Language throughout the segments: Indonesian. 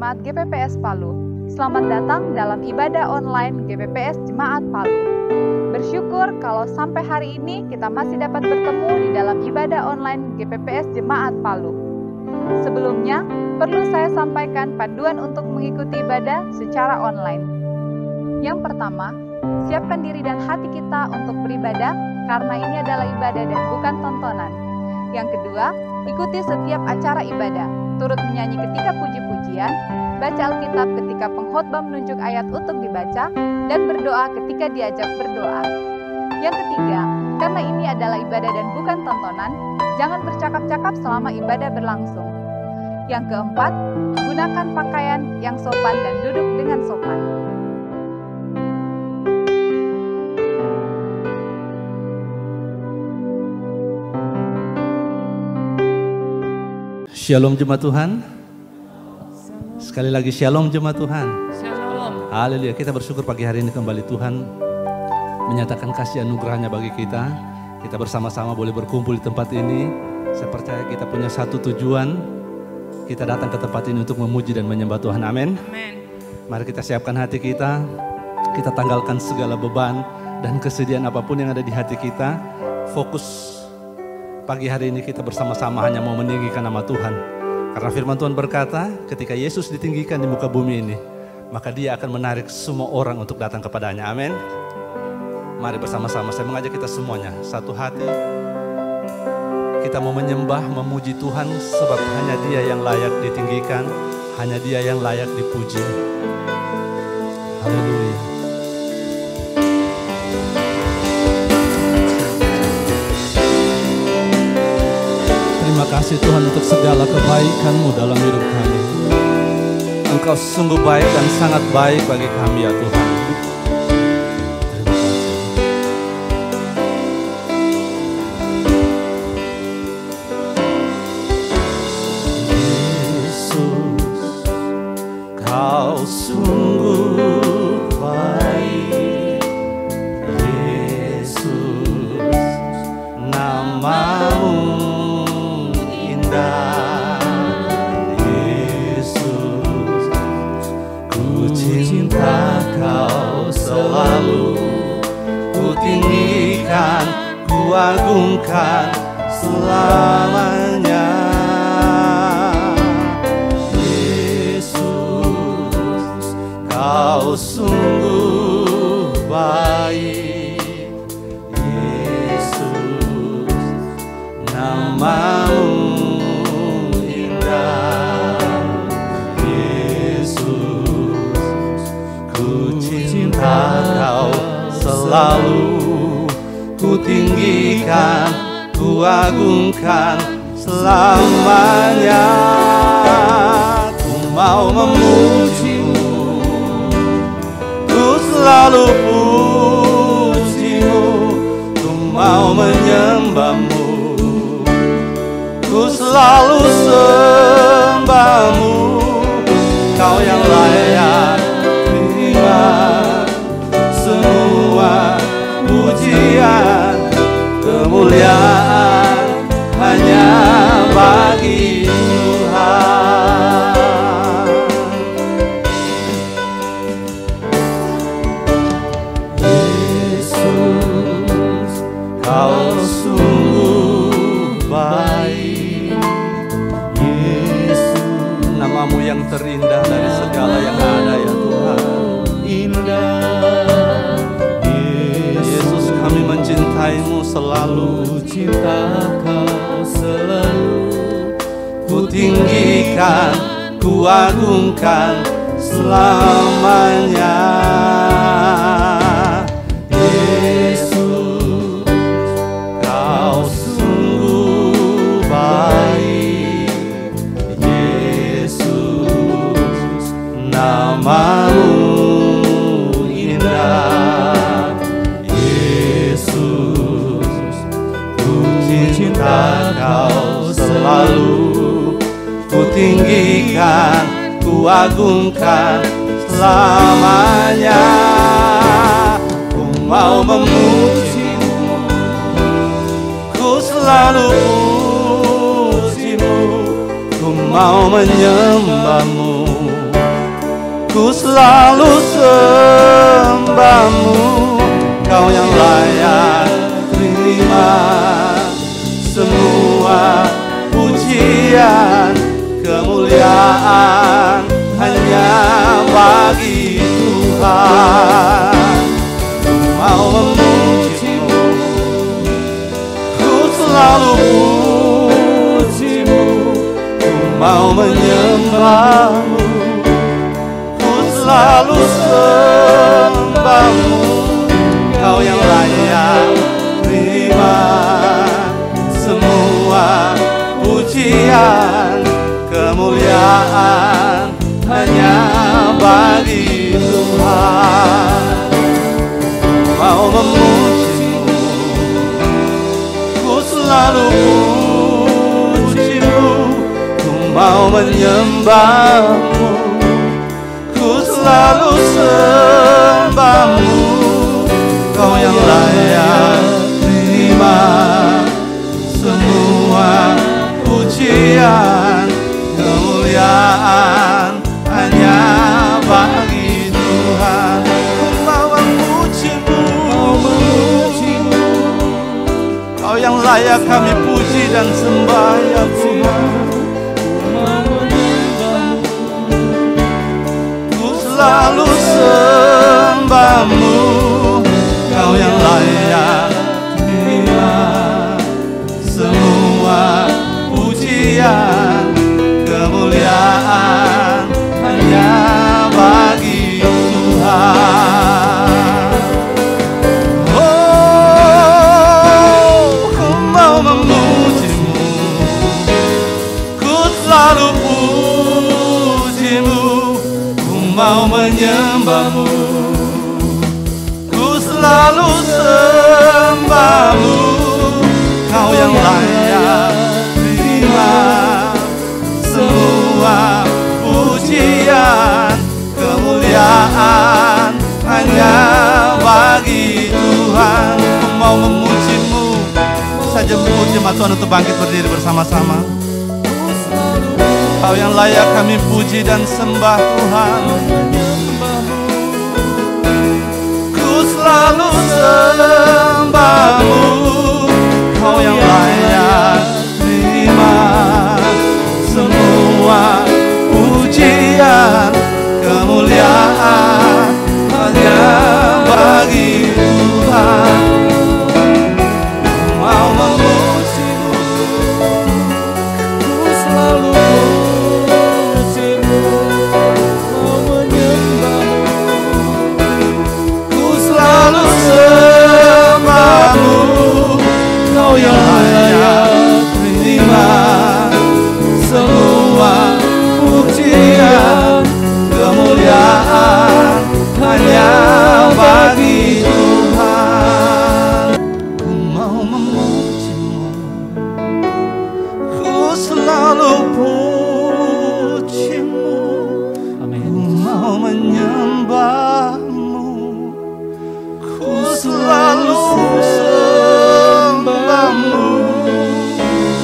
Jemaat GPPS Palu. Selamat datang dalam ibadah online GPPS Jemaat Palu. Bersyukur kalau sampai hari ini kita masih dapat bertemu di dalam ibadah online GPPS Jemaat Palu. Sebelumnya, perlu saya sampaikan panduan untuk mengikuti ibadah secara online. Yang pertama, siapkan diri dan hati kita untuk beribadah karena ini adalah ibadah dan bukan tontonan. Yang kedua, ikuti setiap acara ibadah, turut menyanyi ketika puji-pujian, baca Alkitab ketika pengkhotbah menunjuk ayat untuk dibaca, dan berdoa ketika diajak berdoa. Yang ketiga, karena ini adalah ibadah dan bukan tontonan, jangan bercakap-cakap selama ibadah berlangsung. Yang keempat, gunakan pakaian yang sopan dan duduk dengan sopan. Shalom jemaat Tuhan. Sekali lagi shalom jemaat Tuhan. Shalom. Haleluya. Kita bersyukur pagi hari ini kembali Tuhan menyatakan kasih anugerahnya bagi kita. Kita bersama-sama boleh berkumpul di tempat ini. Saya percaya kita punya satu tujuan. Kita datang ke tempat ini untuk memuji dan menyembah Tuhan. Amin. Amin. Mari kita siapkan hati kita. Kita tanggalkan segala beban dan kesedihan apapun yang ada di hati kita. Fokus. Pagi hari ini kita bersama-sama hanya mau meninggikan nama Tuhan. Karena firman Tuhan berkata, ketika Yesus ditinggikan di muka bumi ini, maka dia akan menarik semua orang untuk datang kepadanya. Amin. Mari bersama-sama, saya mengajak kita semuanya, satu hati. Kita mau menyembah, memuji Tuhan, sebab hanya dia yang layak ditinggikan, hanya dia yang layak dipuji. Haleluya. Terima kasih Tuhan untuk segala kebaikan-Mu dalam hidup kami. Engkau sungguh baik dan sangat baik bagi kami ya Tuhan. Yesus, Kau sungguh baik. Yesus, nama-Mu Yesus, ku cinta Kau selalu, ku tinggikan, ku agungkan selamanya. Yesus, Kau sungguh baik. Yesus, nama-Mu Kau selalu, ku tinggikan, ku agungkan selamanya. Ku mau memuji-Mu, ku selalu puji-Mu, ku mau menyembah-Mu, ku selalu sembah-Mu. Kau yang layak terima semua pujian, kemuliaan hanya bagi Tuhan. Yesus, Kau sungguh baik. Yesus, nama-Mu yang terindah dari segala yang ada ya Tuhan. Indah Yesus, kami mencintai-Mu selalu, cinta Kau selalu, ku tinggikan, ku agungkan selamanya. Yesus, Kau sungguh baik. Yesus, nama-Mu cinta Kau selalu, ku tinggikan, ku agungkan selamanya. Ku mau memuji-Mu, ku selalu puji-Mu, ku mau menyembah-Mu, ku selalu sembahmu. Kau yang layak terima semua pujian, kemuliaan hanya bagi Tuhan. Ku mau memujimu, ku selalu pujimu, ku mau menyembahmu, ku selalu sembahmu. Kau yang layak terima semua pujian, kemuliaan hanya bagi Tuhan. Mau memujimu, ku selalu pujimu, ku mau menyembahmu, ku selalu sembahmu. Kau yang layak terima semua pujian, kemuliaan hanya bagi Tuhan. Ku mau memujimu, Kau yang layak kami puji dan sembah ya Tuhan. Ku selalu sembahmu, Kau yang layak terima semua pujian, kemuliaan hanya bagi Tuhan. Oh, ku mau memujimu, ku selalu pujimu, ku mau menyembahmu, selalu sembahmu. Kau yang layak terima semua pujian, kemuliaan hanya bagi Tuhan. Ku mau memujimu, saja memuji Tuhan untuk bangkit berdiri bersama-sama. Kau yang layak kami puji dan sembah Tuhan. Selalu sembahmu, Kau yang layak terima semua pujian, kemuliaan hanya bagi Tuhan. Mau memujimu, ku selalu pujimu, mau menyembahmu, selalu sembahmu. Kau yang layak terima semua pujian, kemuliaan hanya bagi Tuhan. Ku mau memujimu, ku selalu pujimu, ku mau menyembahmu, selalu sembahmu.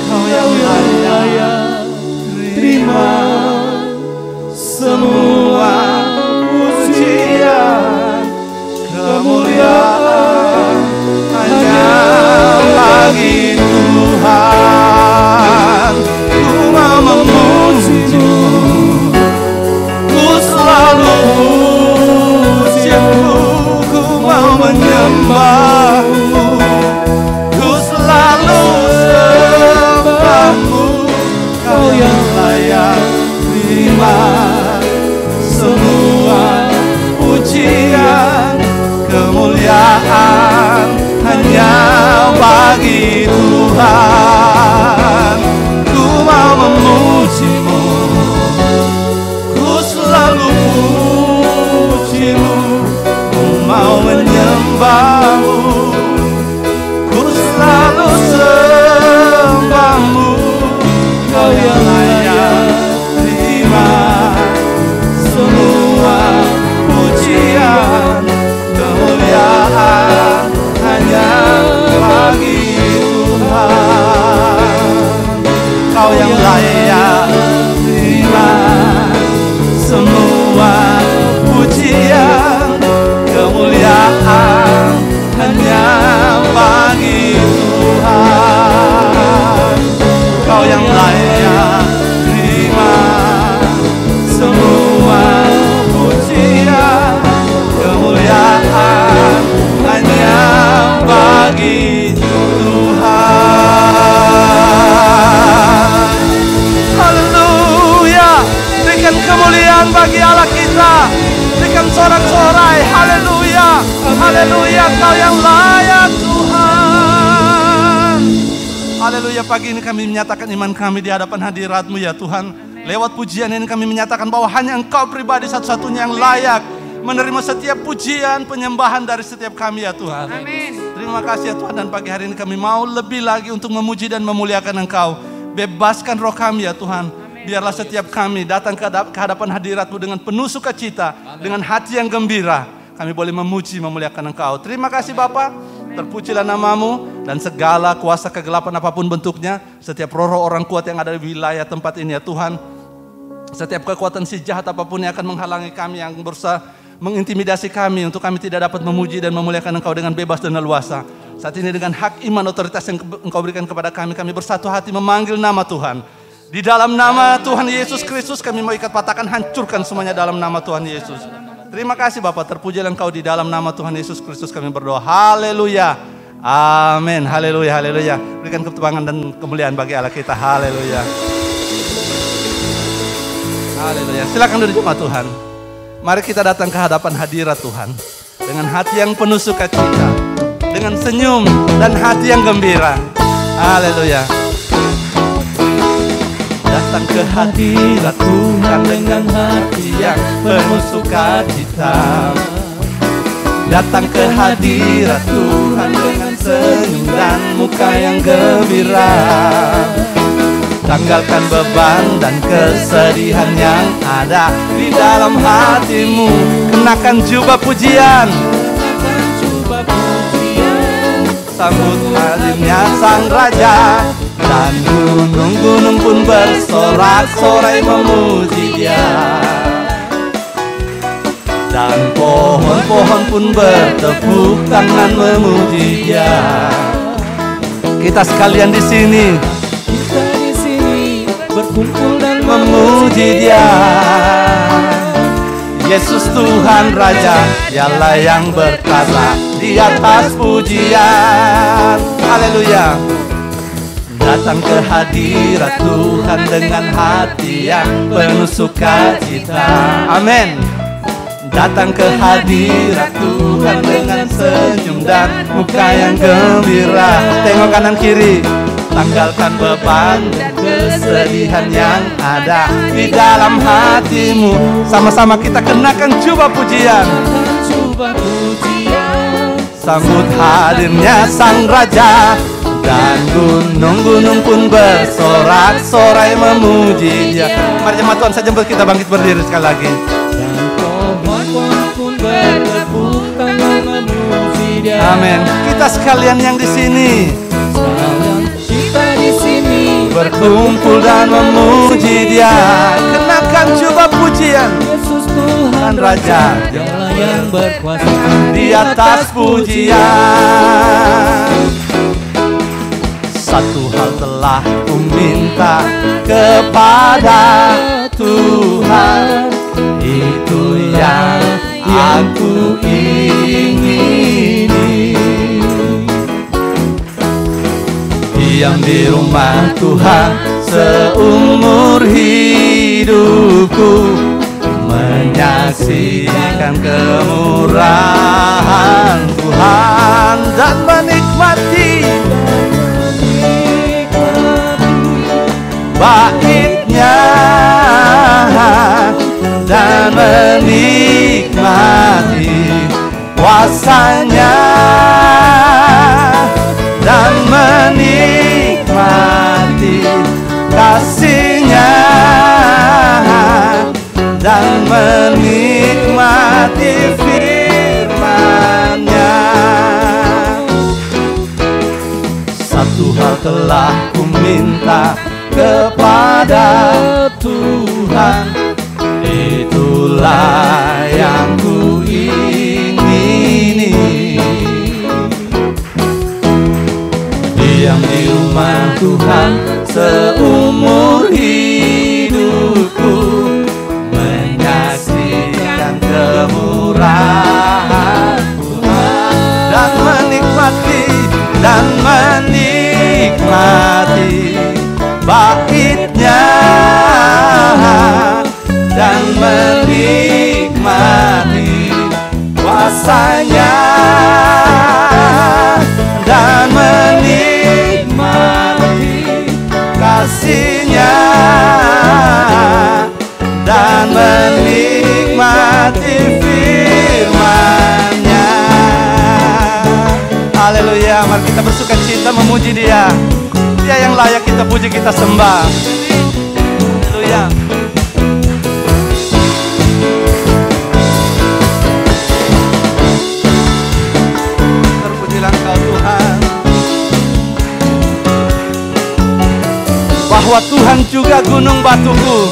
Kau yang layak terima semua pujian, kemuliaan hanya bagi Tuhan. Ku mau memujimu, ku selalu pujimu, mau menyembahmu, ku selalu sembahmu. Kau yang layak terima semua pujian, kemuliaan hanya bagi Tuhan. Ku mau memujimu, ku selalu pujimu, mau menyembahmu, ku selalu sembahmu. Kau yang layak terima semua pujian, kemuliaan hanya bagi Tuhan. Kau yang layak terima semua bersorak-sorai. Haleluya, haleluya, Kau yang layak Tuhan. Haleluya, pagi ini kami menyatakan iman kami di hadapan hadirat-Mu ya Tuhan. Lewat pujian ini kami menyatakan bahwa hanya Engkau pribadi satu-satunya yang layak menerima setiap pujian, penyembahan dari setiap kami ya Tuhan. Amin. Terima kasih ya Tuhan, dan pagi hari ini kami mau lebih lagi untuk memuji dan memuliakan Engkau. Bebaskan roh kami ya Tuhan. Biarlah setiap kami datang ke hadapan hadirat-Mu dengan penuh sukacita, dengan hati yang gembira. Kami boleh memuji, memuliakan Engkau. Terima kasih Bapa. Terpujilah nama-Mu, dan segala kuasa kegelapan apapun bentuknya, setiap roh-roh orang kuat yang ada di wilayah tempat ini ya Tuhan, setiap kekuatan si jahat apapun yang akan menghalangi kami, yang berusaha mengintimidasi kami untuk kami tidak dapat memuji dan memuliakan Engkau dengan bebas dan leluasa. Saat ini dengan hak iman otoritas yang Engkau berikan kepada kami, kami bersatu hati memanggil nama Tuhan. Di dalam nama Tuhan Yesus Kristus kami mau ikat patahkan, hancurkan semuanya dalam nama Tuhan Yesus. Terima kasih Bapak, terpujilah Engkau di dalam nama Tuhan Yesus Kristus kami berdoa. Haleluya. Amin. Haleluya, haleluya. Berikan ketepangan dan kemuliaan bagi Allah kita. Haleluya. Haleluya. Silakan duduk jemaat Tuhan. Mari kita datang ke hadapan hadirat Tuhan dengan hati yang penuh sukacita, dengan senyum dan hati yang gembira. Haleluya. Datang ke hadirat Tuhan dengan hati yang penuh sukacita. Datang ke hadirat Tuhan dengan senyum dan muka yang gembira. Tanggalkan beban dan kesedihan yang ada di dalam hatimu. Kenakan jubah pujian, sambut hadirnya Sang Raja. Dan gunung-gunung pun bersorak-sorai memuji Dia. Dan pohon-pohon pun bertepuk tangan memuji Dia. Kita sekalian di sini berkumpul dan memuji Dia. Yesus Tuhan Raja, Dialah yang berkuasa di atas pujian. Haleluya. Datang ke hadirat Tuhan dengan hati yang penuh sukacita. Amin. Datang ke hadirat Tuhan dengan senyum dan muka yang gembira. Tengok kanan kiri. Tanggalkan beban dan kesedihan yang ada di dalam hatimu. Sama-sama kita kenakan jubah pujian. Sambut hadirnya Sang Raja. Dan gunung-gunung pun bersorak-sorai memuji Dia. Mari jemaat Tuhan saja kita bangkit berdiri sekali lagi. Dan pohon-pohon pun bertepuk tangan memuji Dia. Amin. Kita sekalian yang di sini, kita di sini berkumpul dan memuji Dia. Kenakan jubah pujian. Yesus Tuhan Raja, Dialah yang berkuasa di atas pujian. Satu hal telah ku minta kepada Tuhan, itu yang aku ingini. Diam di rumah Tuhan seumur hidupku, menyaksikan kemurahan Tuhan dan menikmati baiknya dan menikmati kuasanya dan menikmati kasih-Nya dan menikmati firman-Nya. Satu hal telah ku minta kepada Tuhan, itulah yang ku ingini. Diam di rumah Tuhan seumur hidupku, menyaksikan kemurahan Tuhan dan menikmati baiknya dan menikmati rasanya dan menikmati kasih-Nya dan menikmati firman-Nya. Haleluya, mari kita bersukacita memuji Dia. Dia yang layak kita puji, kita sembah. Haleluya. Terpujilah Engkau Tuhan, bahwa Tuhan juga gunung batuku,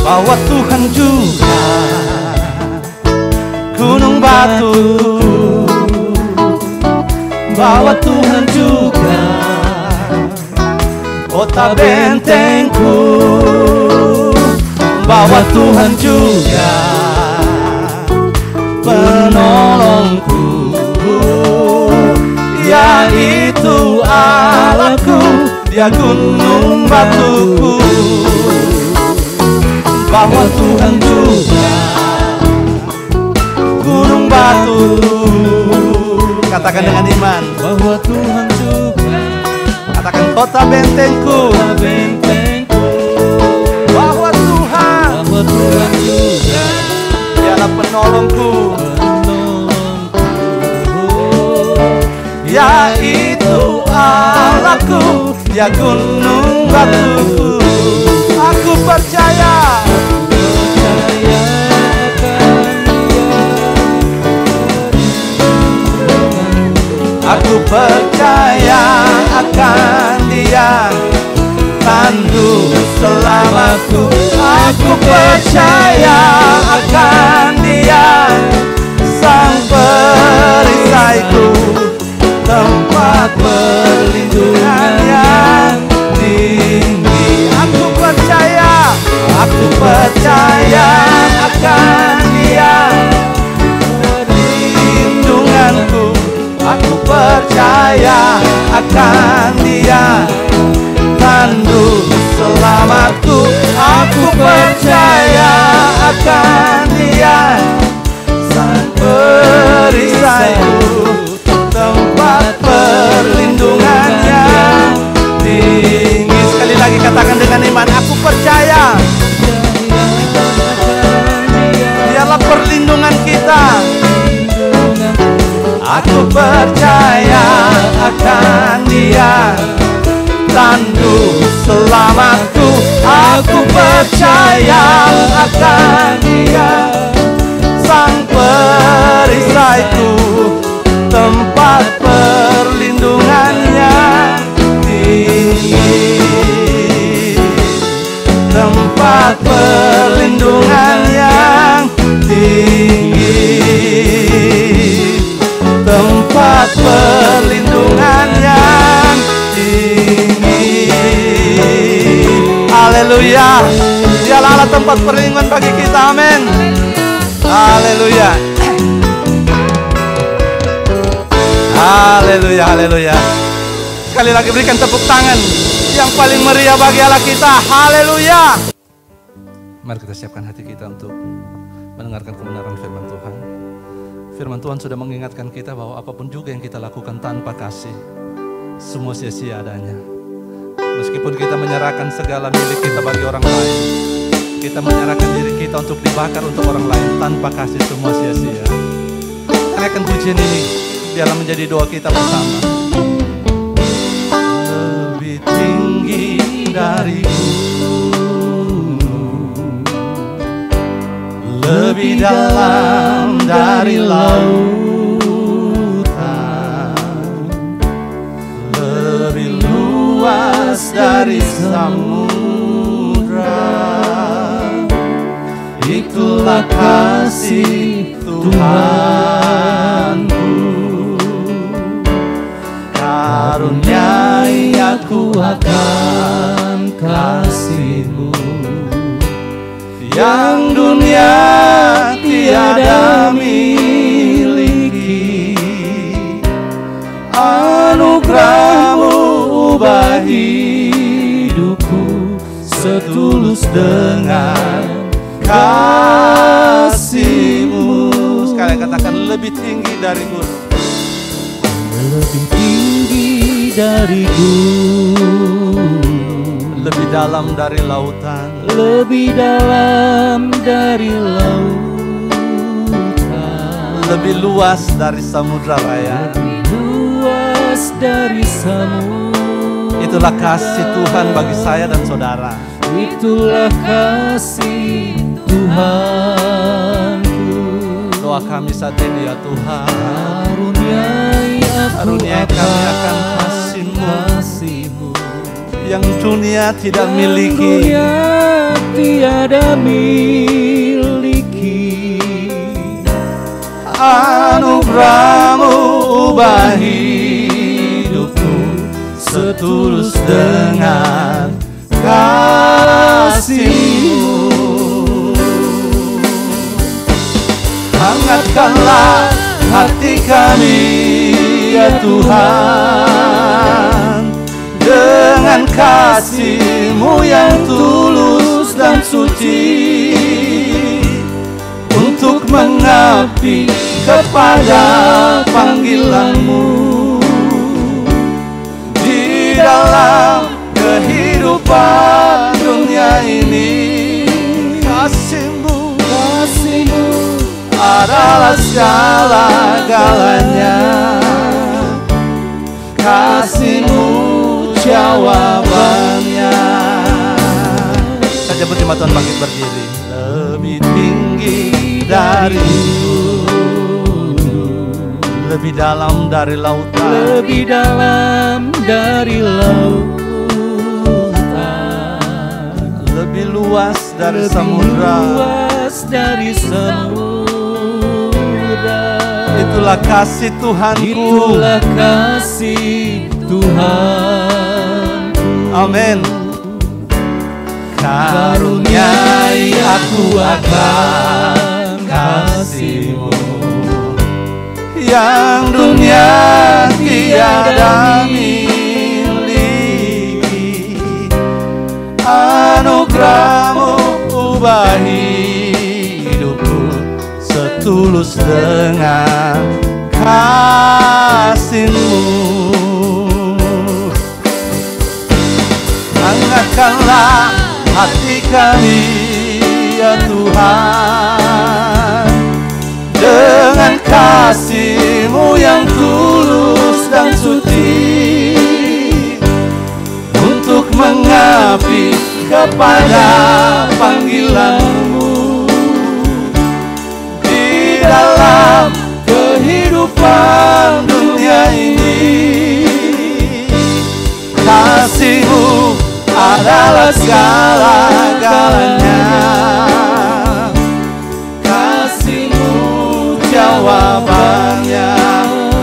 bahwa Tuhan juga gunung batuku, bahwa Tuhan juga kota bentengku, bahwa Tuhan juga penolongku, yaitu Allahku, Dia gunung batuku, bahwa Tuhan juga gunung batuku. Katakan dengan iman, bahwa Tuhan juga. Katakan kota bentengku, bahwa Tuhan juga Dialah penolongku, yaitu Allahku, Dia gunung batuku. Aku percaya, aku percaya akan Dia, tanduk selamatku. Aku percaya akan Dia, sang perisaiku, tempat perlindungan yang tinggi. Aku percaya akan Dia, perlindunganku. Aku percaya akan Dia, tanduk selamatku. Aku percaya akan Dia, sang perisaiku, tempat perlindungan yang tinggi. Sekali lagi katakan dengan iman, aku percaya Dialah perlindungan kita. Aku percaya akan Dia, tanduk selamatku. Aku percaya akan Dia, sang perisaiku, tempat perlindungan yang tinggi, tempat perlindungan yang tinggi, tempat perlindungan yang tinggi. Haleluya, Dialah Allah tempat perlindungan bagi kita. Amin. Haleluya. Haleluya, haleluya. Sekali lagi berikan tepuk tangan yang paling meriah bagi Allah kita. Haleluya. Mari kita siapkan hati kita untuk mendengarkan kebenaran firman Tuhan. Firman Tuhan sudah mengingatkan kita bahwa apapun juga yang kita lakukan tanpa kasih, semua sia-sia adanya. Meskipun kita menyerahkan segala milik kita bagi orang lain, kita menyerahkan diri kita untuk dibakar untuk orang lain, tanpa kasih semua sia-sia. Teriakan pujian ini, biarlah menjadi doa kita bersama. Lebih tinggi dari gunung, lebih dalam dari lautan, lebih luas dari samudra. Itulah kasih Tuhanku, karuniai aku akan kasih-Mu yang dunia tiada miliki. Anugerah-Mu ubah hidupku setulus dengan kasih. lebih tinggi dari gunung, lebih tinggi dari gunung, lebih dalam dari lautan, lebih dalam dari lautan, lebih luas dari samudra raya. lebih luas dari samudra. Itulah kasih Tuhan bagi saya dan saudara. Itulah kasih Tuhanku. Doa kami saat ini ya Tuhan, Karuniai kami akan kasih-Mu yang dunia tidak yang miliki. dunia tiada miliki. Anugerah-Mu ubah hidupku setulus dengan kasih-Mu. Hangatkanlah hati kami ya Tuhan, dengan kasih-Mu yang tulus dan suci, untuk mengabdi kepada panggilan-Mu di dalam kehidupan dunia ini. Kasih-Mu adalah segala-galanya. Kasih-Mu jawabannya. Saja berterima Tuhan, bangkit berdiri. Lebih tinggi dari gunung, lebih dalam dari lautan, Lebih dalam dari lautan, lebih luas dari lebih samudra. luas dari samudra. Itulah kasih Tuhanku. Itulah kasih Tuhanku. Amin. Karuniai aku akan kasih-Mu yang dunia tiada miliki. Anugerah-Mu ubah hidupku setulus dengan kasih-Mu. Hangatkanlah hati kami ya Tuhan, dengan kasih-Mu yang tulus dan suci, untuk mengabdi kepada panggilan-Mu di dalam kehidupan dunia ini. Kasih-Mu adalah segala-galanya. Kasih-Mu jawabannya.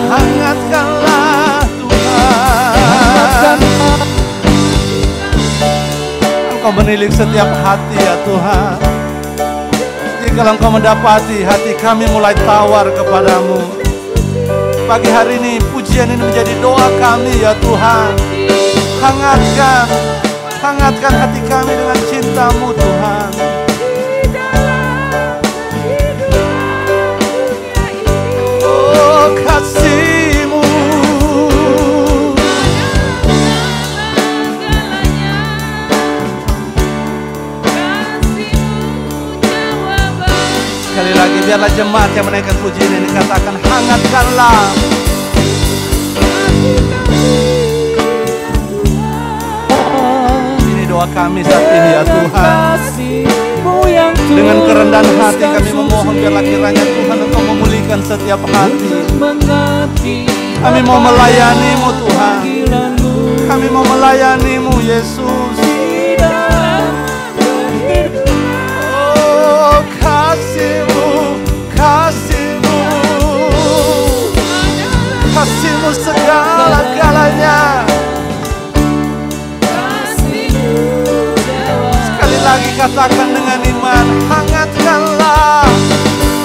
Hangatkanlah Tuhan, Engkau menilik setiap hati ya Tuhan. Jika Engkau mendapati hati kami mulai tawar kepadamu, pagi hari ini pujian ini menjadi doa kami ya Tuhan. Hangatkan hati kami dengan cinta-Mu Tuhan. Oh kasih-Mu, sekali lagi biarlah jemaat yang menaikkan pujian ini katakan, hangatkanlah. Doa kami saat ini ya Tuhan. Dengan kerendahan hati kami memohon, biarlah kiranya Tuhan Engkau memulihkan setiap hati. Kami mau melayani-Mu Tuhan. Kami mau melayani-Mu Yesus. Oh kasih-Mu, kasih-Mu, kasih-Mu segala-galanya. Lagi katakan dengan iman, hangatkanlah,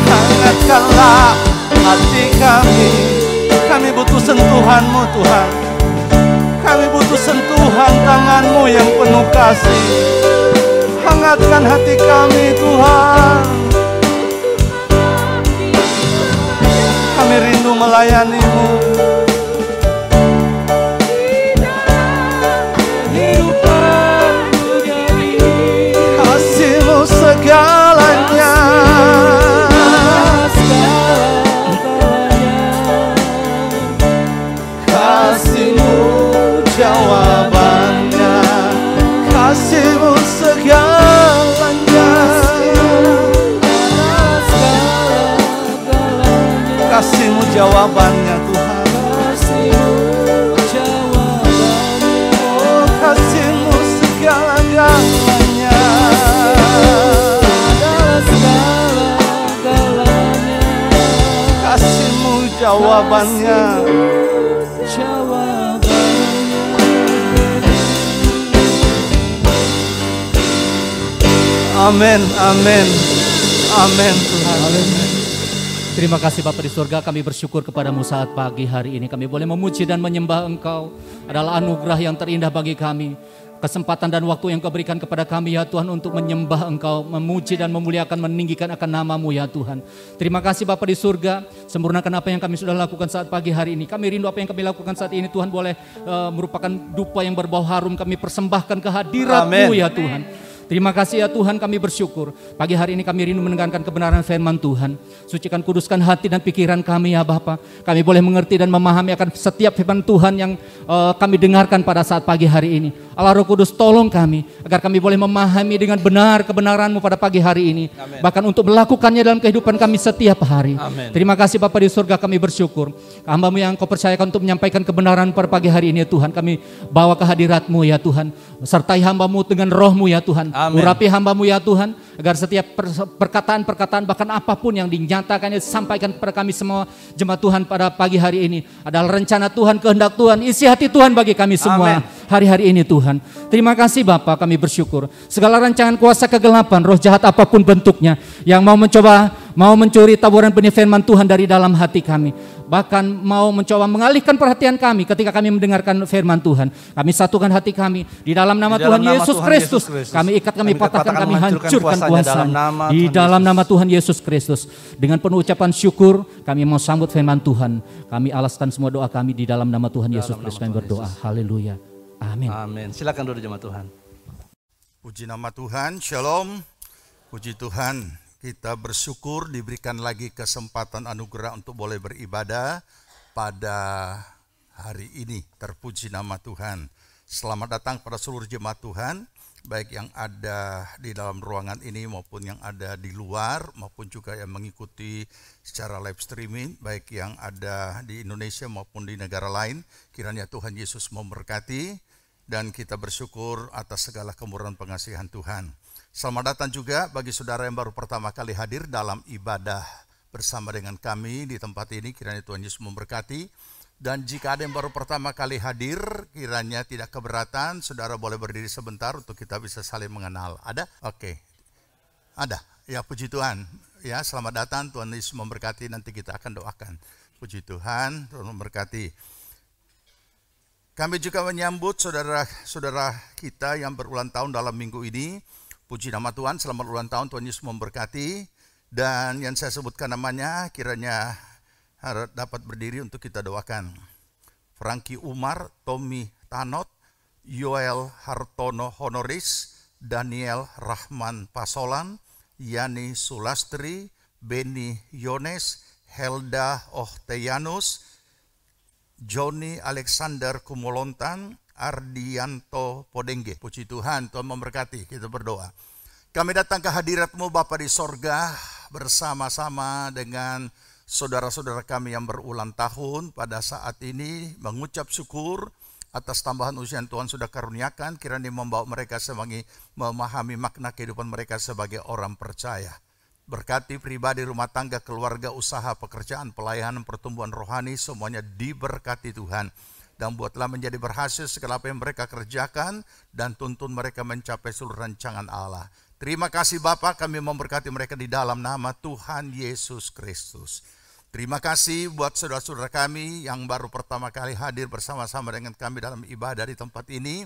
hangatkanlah hati kami. Kami butuh sentuhan-Mu Tuhan. Kami butuh sentuhan tangan-Mu yang penuh kasih. Hangatkan hati kami Tuhan. Kami rindu melayani-Mu. Kasih-Mu segalanya. Kasih-Mu jawabannya. Kasih-Mu segalanya. Kasih-Mu jawabannya Tuhan. Oh, Kasih-Mu segala-galanya. Kasih-Mu jawabannya. Amin, amin, amin Tuhan. Terima kasih Bapa di surga, kami bersyukur kepadamu saat pagi hari ini. Kami boleh memuji dan menyembah Engkau. Adalah anugerah yang terindah bagi kami. Kesempatan dan waktu yang Kau berikan kepada kami ya Tuhan untuk menyembah Engkau, memuji dan memuliakan, meninggikan akan nama-Mu ya Tuhan. Terima kasih Bapa di surga, sempurnakan apa yang kami sudah lakukan saat pagi hari ini. Kami rindu apa yang kami lakukan saat ini Tuhan boleh merupakan dupa yang berbau harum. Kami persembahkan kehadirat-Mu ya Tuhan. Terima kasih ya Tuhan, kami bersyukur. Pagi hari ini kami rindu mendengarkan kebenaran firman Tuhan. Sucikan, kuduskan hati dan pikiran kami ya Bapa. Kami boleh mengerti dan memahami akan setiap firman Tuhan yang kami dengarkan pada saat pagi hari ini. Allah Roh Kudus tolong kami, agar kami boleh memahami dengan benar kebenaran-Mu pada pagi hari ini. Amen. Bahkan untuk melakukannya dalam kehidupan kami setiap hari. Amen. Terima kasih Bapa di surga, kami bersyukur. Hamba-Mu yang Kau percayakan untuk menyampaikan kebenaran pada pagi hari ini ya Tuhan. Kami bawa ke hadirat-Mu ya Tuhan. Sertai hamba-Mu dengan roh-Mu ya Tuhan. Amen. Urapi hamba-Mu ya Tuhan, agar setiap perkataan-perkataan bahkan apapun yang dinyatakannya disampaikan kepada kami semua jemaat Tuhan pada pagi hari ini adalah rencana Tuhan, kehendak Tuhan, isi hati Tuhan bagi kami semua. Amen. Hari-hari ini Tuhan. Terima kasih Bapa, kami bersyukur. Segala rancangan kuasa kegelapan, roh jahat apapun bentuknya yang mau mencuri taburan benih firman Tuhan dari dalam hati kami, bahkan mau mencoba mengalihkan perhatian kami ketika kami mendengarkan firman Tuhan, kami satukan hati kami di dalam nama Tuhan Yesus Kristus. Kami ikat, kami patahkan, kami hancurkan kuasanya di dalam nama Tuhan Yesus Kristus. Dengan penuh ucapan syukur kami mau sambut firman Tuhan. Kami alaskan semua doa kami di dalam nama Tuhan Yesus Kristus. Kami berdoa. Haleluya. Amin. Amin. Silakan duduk jemaat Tuhan. Puji nama Tuhan, shalom. Puji Tuhan, kita bersyukur diberikan lagi kesempatan anugerah untuk boleh beribadah pada hari ini. Terpuji nama Tuhan. Selamat datang pada seluruh jemaat Tuhan, baik yang ada di dalam ruangan ini maupun yang ada di luar, maupun juga yang mengikuti secara live streaming, baik yang ada di Indonesia maupun di negara lain. Kiranya Tuhan Yesus memberkati. Dan kita bersyukur atas segala kemurahan pengasihan Tuhan. Selamat datang juga bagi saudara yang baru pertama kali hadir dalam ibadah bersama dengan kami di tempat ini. Kiranya Tuhan Yesus memberkati. Dan jika ada yang baru pertama kali hadir, kiranya tidak keberatan, saudara boleh berdiri sebentar untuk kita bisa saling mengenal. Ada? Oke. Ada. Ya, puji Tuhan. Ya, selamat datang, Tuhan Yesus memberkati. Nanti kita akan doakan. Puji Tuhan, Tuhan memberkati. Kami juga menyambut saudara-saudara kita yang berulang tahun dalam minggu ini. Puji nama Tuhan, selamat ulang tahun, Tuhan Yesus memberkati. Dan yang saya sebutkan namanya kiranya dapat berdiri untuk kita doakan. Franky Umar, Tommy Tanot, Yoel Hartono Honoris, Daniel Rahman Pasolan, Yani Sulastri, Beni Yones, Helda Ohteyanus, Joni Alexander Kumolontan, Ardianto Podengge. Puji Tuhan, Tuhan memberkati. Kita berdoa. Kami datang ke hadirat-Mu Bapa di sorga bersama-sama dengan saudara-saudara kami yang berulang tahun pada saat ini, mengucap syukur atas tambahan usia yang Tuhan sudah karuniakan. Kiranya membawa mereka sebagai memahami makna kehidupan mereka sebagai orang percaya. Berkati pribadi, rumah tangga, keluarga, usaha, pekerjaan, pelayanan, pertumbuhan rohani, semuanya diberkati Tuhan. Dan buatlah menjadi berhasil segala apa yang mereka kerjakan, dan tuntun mereka mencapai seluruh rancangan Allah. Terima kasih Bapa, kami memberkati mereka di dalam nama Tuhan Yesus Kristus. Terima kasih buat saudara-saudara kami yang baru pertama kali hadir bersama-sama dengan kami dalam ibadah di tempat ini.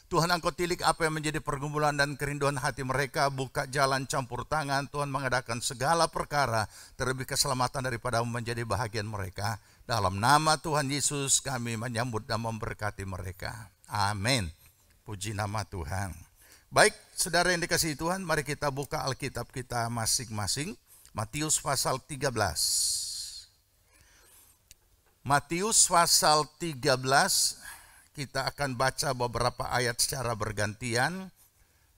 Tuhan, Engkau tilik apa yang menjadi pergumulan dan kerinduan hati mereka, buka jalan campur tangan, Tuhan mengadakan segala perkara, terlebih keselamatan daripada menjadi bahagian mereka. Dalam nama Tuhan Yesus kami menyambut dan memberkati mereka. Amin. Puji nama Tuhan. Baik, saudara yang dikasihi Tuhan, mari kita buka Alkitab kita masing-masing. Matius pasal 13. Matius pasal 13, kita akan baca beberapa ayat secara bergantian,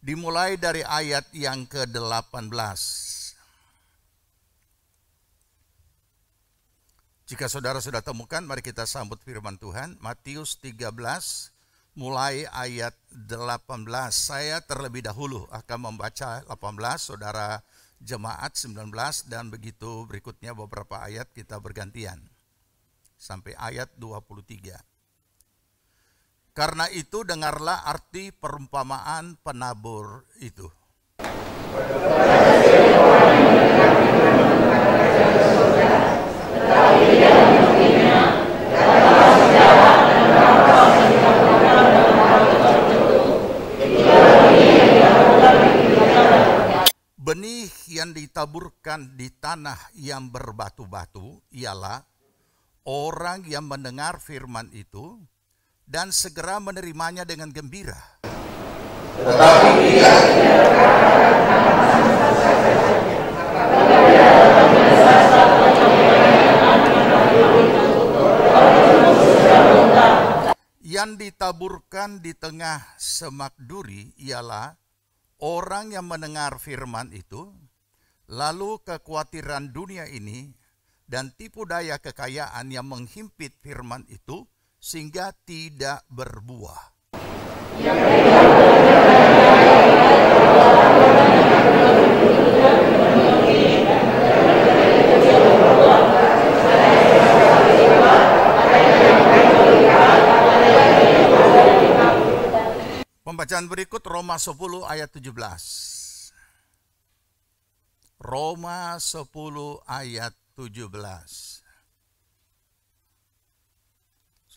dimulai dari ayat yang ke-18. Jika saudara sudah temukan, mari kita sambut firman Tuhan. Matius 13, mulai ayat 18. Saya terlebih dahulu akan membaca 18, saudara jemaat 19, dan begitu berikutnya beberapa ayat kita bergantian. Sampai ayat 23. Karena itu dengarlah arti perumpamaan penabur itu. Benih yang ditaburkan di tanah yang berbatu-batu ialah orang yang mendengar firman itu dan segera menerimanya dengan gembira. Tetapi dia yang ditaburkan di tengah semak duri ialah orang yang mendengar firman itu, lalu kekhawatiran dunia ini dan tipu daya kekayaan yang menghimpit firman itu sehingga tidak berbuah. Pembacaan berikut Roma 10 ayat 17. Roma 10 ayat 17.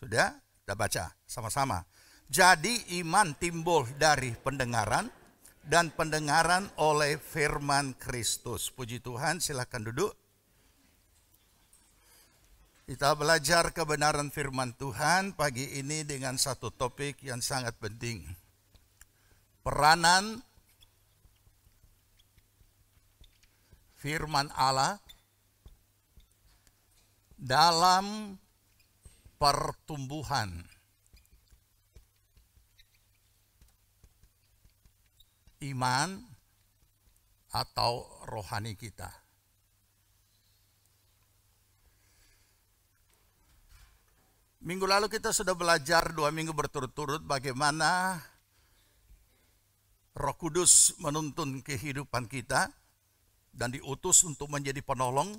Sudah? Kita baca sama-sama. Jadi iman timbul dari pendengaran dan pendengaran oleh firman Kristus. Puji Tuhan, silakan duduk. Kita belajar kebenaran firman Tuhan pagi ini dengan satu topik yang sangat penting. Peranan firman Allah dalam pertumbuhan iman atau rohani kita. Minggu lalu kita sudah belajar 2 minggu berturut-turut bagaimana Roh Kudus menuntun kehidupan kita dan diutus untuk menjadi penolong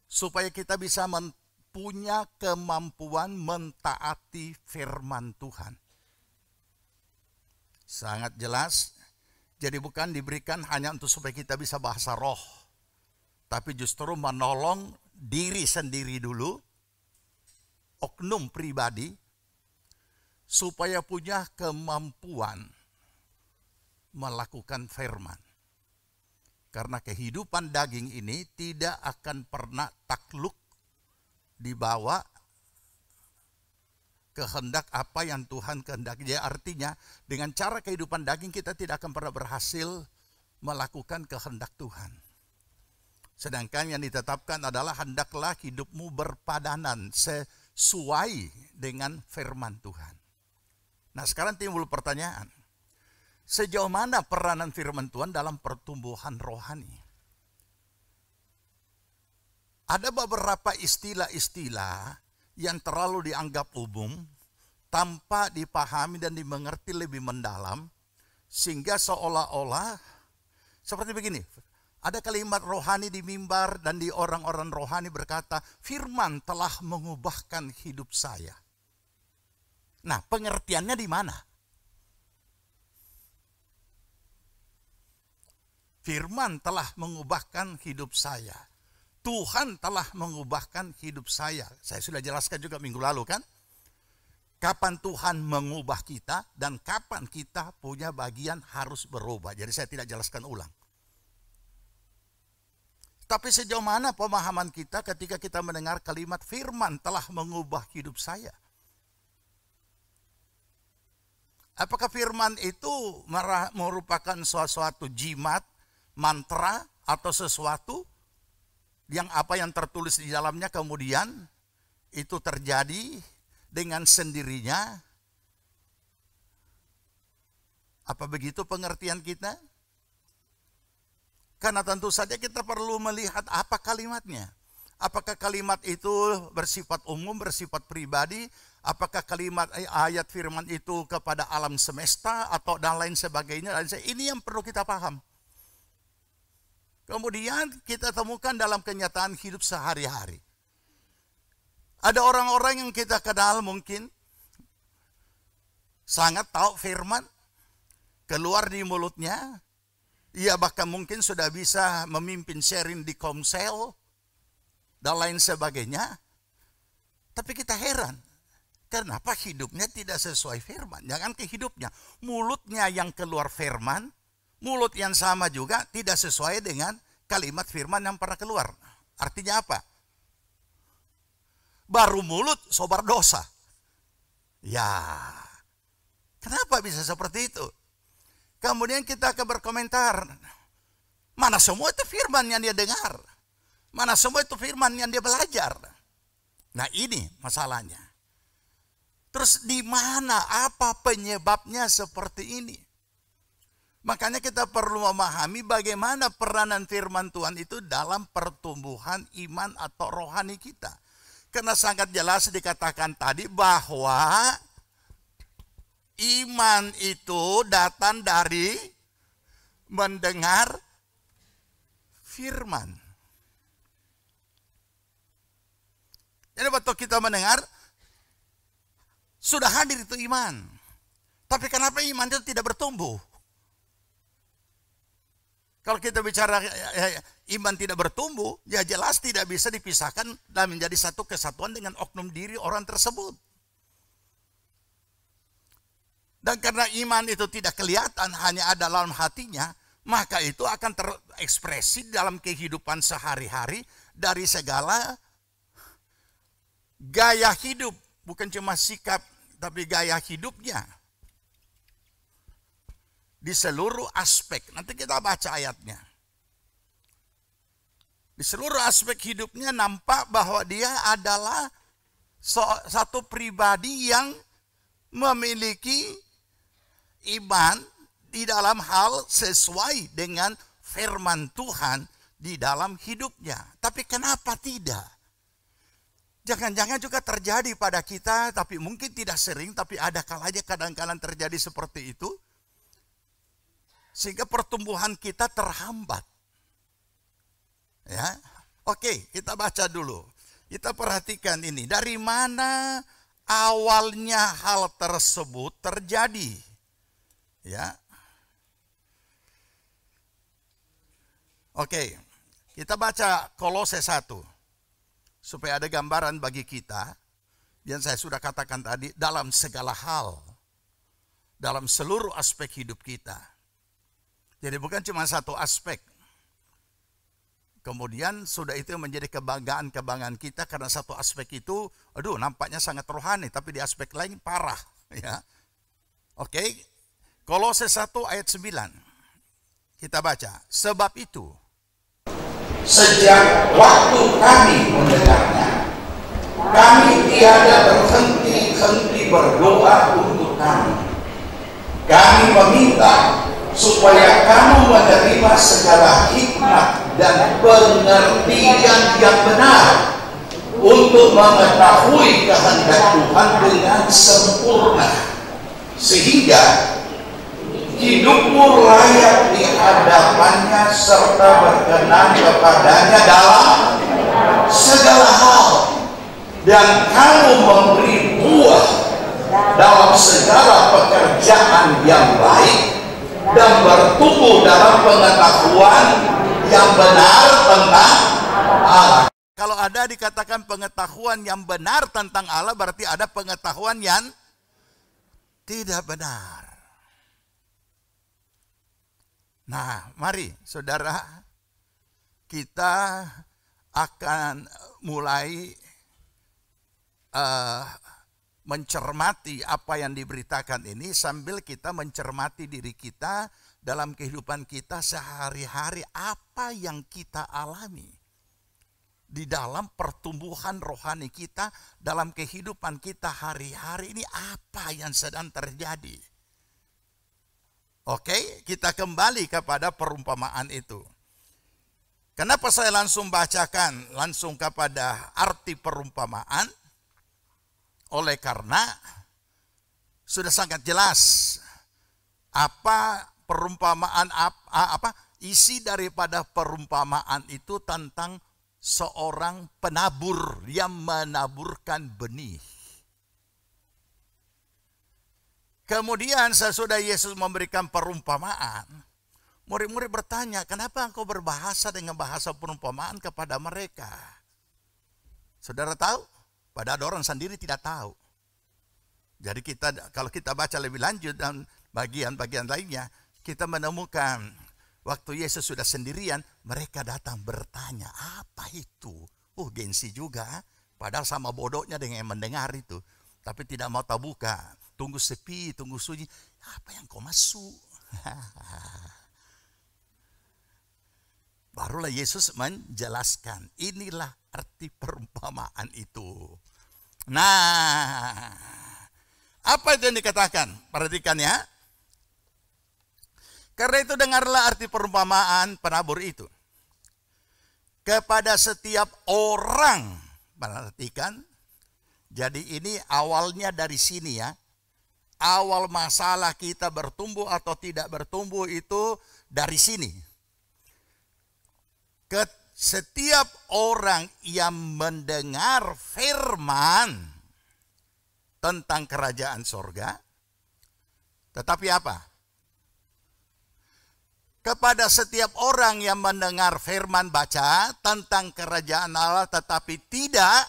supaya kita bisa punya kemampuan mentaati firman Tuhan. Sangat jelas, jadi bukan diberikan hanya untuk supaya kita bisa bahasa roh, tapi justru menolong diri sendiri dulu, oknum pribadi, supaya punya kemampuan melakukan firman. Karena kehidupan daging ini tidak akan pernah takluk dibawa kehendak apa yang Tuhan kehendaki. Jadi artinya dengan cara kehidupan daging kita tidak akan pernah berhasil melakukan kehendak Tuhan. Sedangkan yang ditetapkan adalah hendaklah hidupmu berpadanan sesuai dengan firman Tuhan. Nah, sekarang timbul pertanyaan. Sejauh mana peranan firman Tuhan dalam pertumbuhan rohani? Ada beberapa istilah-istilah yang terlalu dianggap umum, tanpa dipahami dan dimengerti lebih mendalam, sehingga seolah-olah seperti begini. Ada kalimat rohani di mimbar dan di orang-orang rohani berkata, firman telah mengubahkan hidup saya. Nah, pengertiannya di mana? Firman telah mengubahkan hidup saya. Tuhan telah mengubahkan hidup saya. Saya sudah jelaskan juga minggu lalu kan. kapan Tuhan mengubah kita, dan kapan kita punya bagian harus berubah. Jadi saya tidak jelaskan ulang. Tapi sejauh mana pemahaman kita ketika kita mendengar kalimat firman telah mengubah hidup saya? Apakah firman itu merupakan suatu jimat, mantra, atau sesuatu yang apa yang tertulis di dalamnya kemudian itu terjadi dengan sendirinya? Apa begitu pengertian kita? Karena tentu saja kita perlu melihat apa kalimatnya. Apakah kalimat itu bersifat umum, bersifat pribadi? Apakah kalimat ayat firman itu kepada alam semesta atau dan lain sebagainya? Ini yang perlu kita paham. Kemudian kita temukan dalam kenyataan hidup sehari-hari. Ada orang-orang yang kita kenal mungkin sangat tahu firman, keluar di mulutnya. Ia bahkan mungkin sudah bisa memimpin sharing di Komsel dan lain sebagainya. Tapi kita heran, kenapa hidupnya tidak sesuai firman? Jangan ke hidupnya, mulutnya yang keluar firman, mulut yang sama juga tidak sesuai dengan kalimat firman yang pernah keluar. Artinya apa? Baru mulut sobar dosa. Ya, kenapa bisa seperti itu? Kemudian kita akan berkomentar, mana semua itu firman yang dia dengar? Mana semua itu firman yang dia belajar? Nah ini masalahnya. Terus di mana, apa penyebabnya seperti ini? Makanya kita perlu memahami bagaimana peranan firman Tuhan itu dalam pertumbuhan iman atau rohani kita. Karena sangat jelas dikatakan tadi bahwa iman itu datang dari mendengar firman. Jadi waktu kita mendengar, sudah hadir itu iman. Tapi kenapa iman itu tidak bertumbuh? Kalau kita bicara iman tidak bertumbuh, ya jelas tidak bisa dipisahkan dan menjadi satu kesatuan dengan oknum diri orang tersebut. Dan karena iman itu tidak kelihatan, hanya ada dalam hatinya, maka itu akan terekspresi dalam kehidupan sehari-hari dari segala gaya hidup. Bukan cuma sikap, tapi gaya hidupnya. Di seluruh aspek. Nanti kita baca ayatnya. Di seluruh aspek hidupnya nampak bahwa dia adalah satu pribadi yang memiliki iman di dalam hal sesuai dengan firman Tuhan di dalam hidupnya. Tapi kenapa tidak? Jangan-jangan juga terjadi pada kita, tapi mungkin tidak sering, tapi ada kalanya kadang-kadang terjadi seperti itu. Sehingga pertumbuhan kita terhambat. Ya, oke, kita baca dulu. Kita perhatikan ini. Dari mana awalnya hal tersebut terjadi? Ya. Oke, kita baca Kolose 1. Supaya ada gambaran bagi kita. Yang saya sudah katakan tadi, dalam segala hal. Dalam seluruh aspek hidup kita. Jadi bukan cuma satu aspek. Kemudian sudah itu menjadi kebanggaan kita karena satu aspek itu, aduh nampaknya sangat rohani, tapi di aspek lain parah. Ya. Oke. Kolose 1 ayat 9. Kita baca. Sebab itu, sejak waktu kami mendengarnya, kami tiada berhenti-henti berdoa untuk kamu. Kami meminta supaya kamu menerima segala hikmat dan pengertian yang benar untuk mengetahui kehendak Tuhan dengan sempurna, sehingga hidupmu layak di hadapannya serta berkenan kepadanya dalam segala hal, dan kamu memberi buah dalam segala pekerjaan yang baik dan bertumbuh dalam pengetahuan yang benar tentang Allah. Kalau ada dikatakan pengetahuan yang benar tentang Allah, berarti ada pengetahuan yang tidak benar. Nah, mari saudara, kita akan mulai mencermati apa yang diberitakan ini sambil kita mencermati diri kita dalam kehidupan kita sehari-hari, apa yang kita alami di dalam pertumbuhan rohani kita, dalam kehidupan kita hari-hari ini, apa yang sedang terjadi. Oke, kita kembali kepada perumpamaan itu. Kenapa saya langsung bacakan langsung kepada arti perumpamaan? Oleh karena sudah sangat jelas apa perumpamaan, isi daripada perumpamaan itu tentang seorang penabur yang menaburkan benih. Kemudian sesudah Yesus memberikan perumpamaan, murid-murid bertanya, kenapa engkau berbahasa dengan bahasa perumpamaan kepada mereka? Saudara tahu? Padahal orang sendiri tidak tahu. Jadi kalau kita baca lebih lanjut dan bagian-bagian lainnya, kita menemukan waktu Yesus sudah sendirian, mereka datang bertanya, apa itu? Gengsi juga, padahal sama bodohnya dengan yang mendengar itu. Tapi tidak mau terbuka, tunggu sepi, tunggu sunyi, apa yang kau masuk? Barulah Yesus menjelaskan, inilah arti perumpamaan itu. Nah, apa itu yang dikatakan? Perhatikan ya. Karena itu dengarlah arti perumpamaan penabur itu. Kepada setiap orang, perhatikan. Jadi ini awalnya dari sini ya. Awal masalah kita bertumbuh atau tidak bertumbuh itu dari sini. Setiap orang yang mendengar firman tentang kerajaan sorga, tetapi apa? Kepada setiap orang yang mendengar firman baca tentang kerajaan Allah tetapi tidak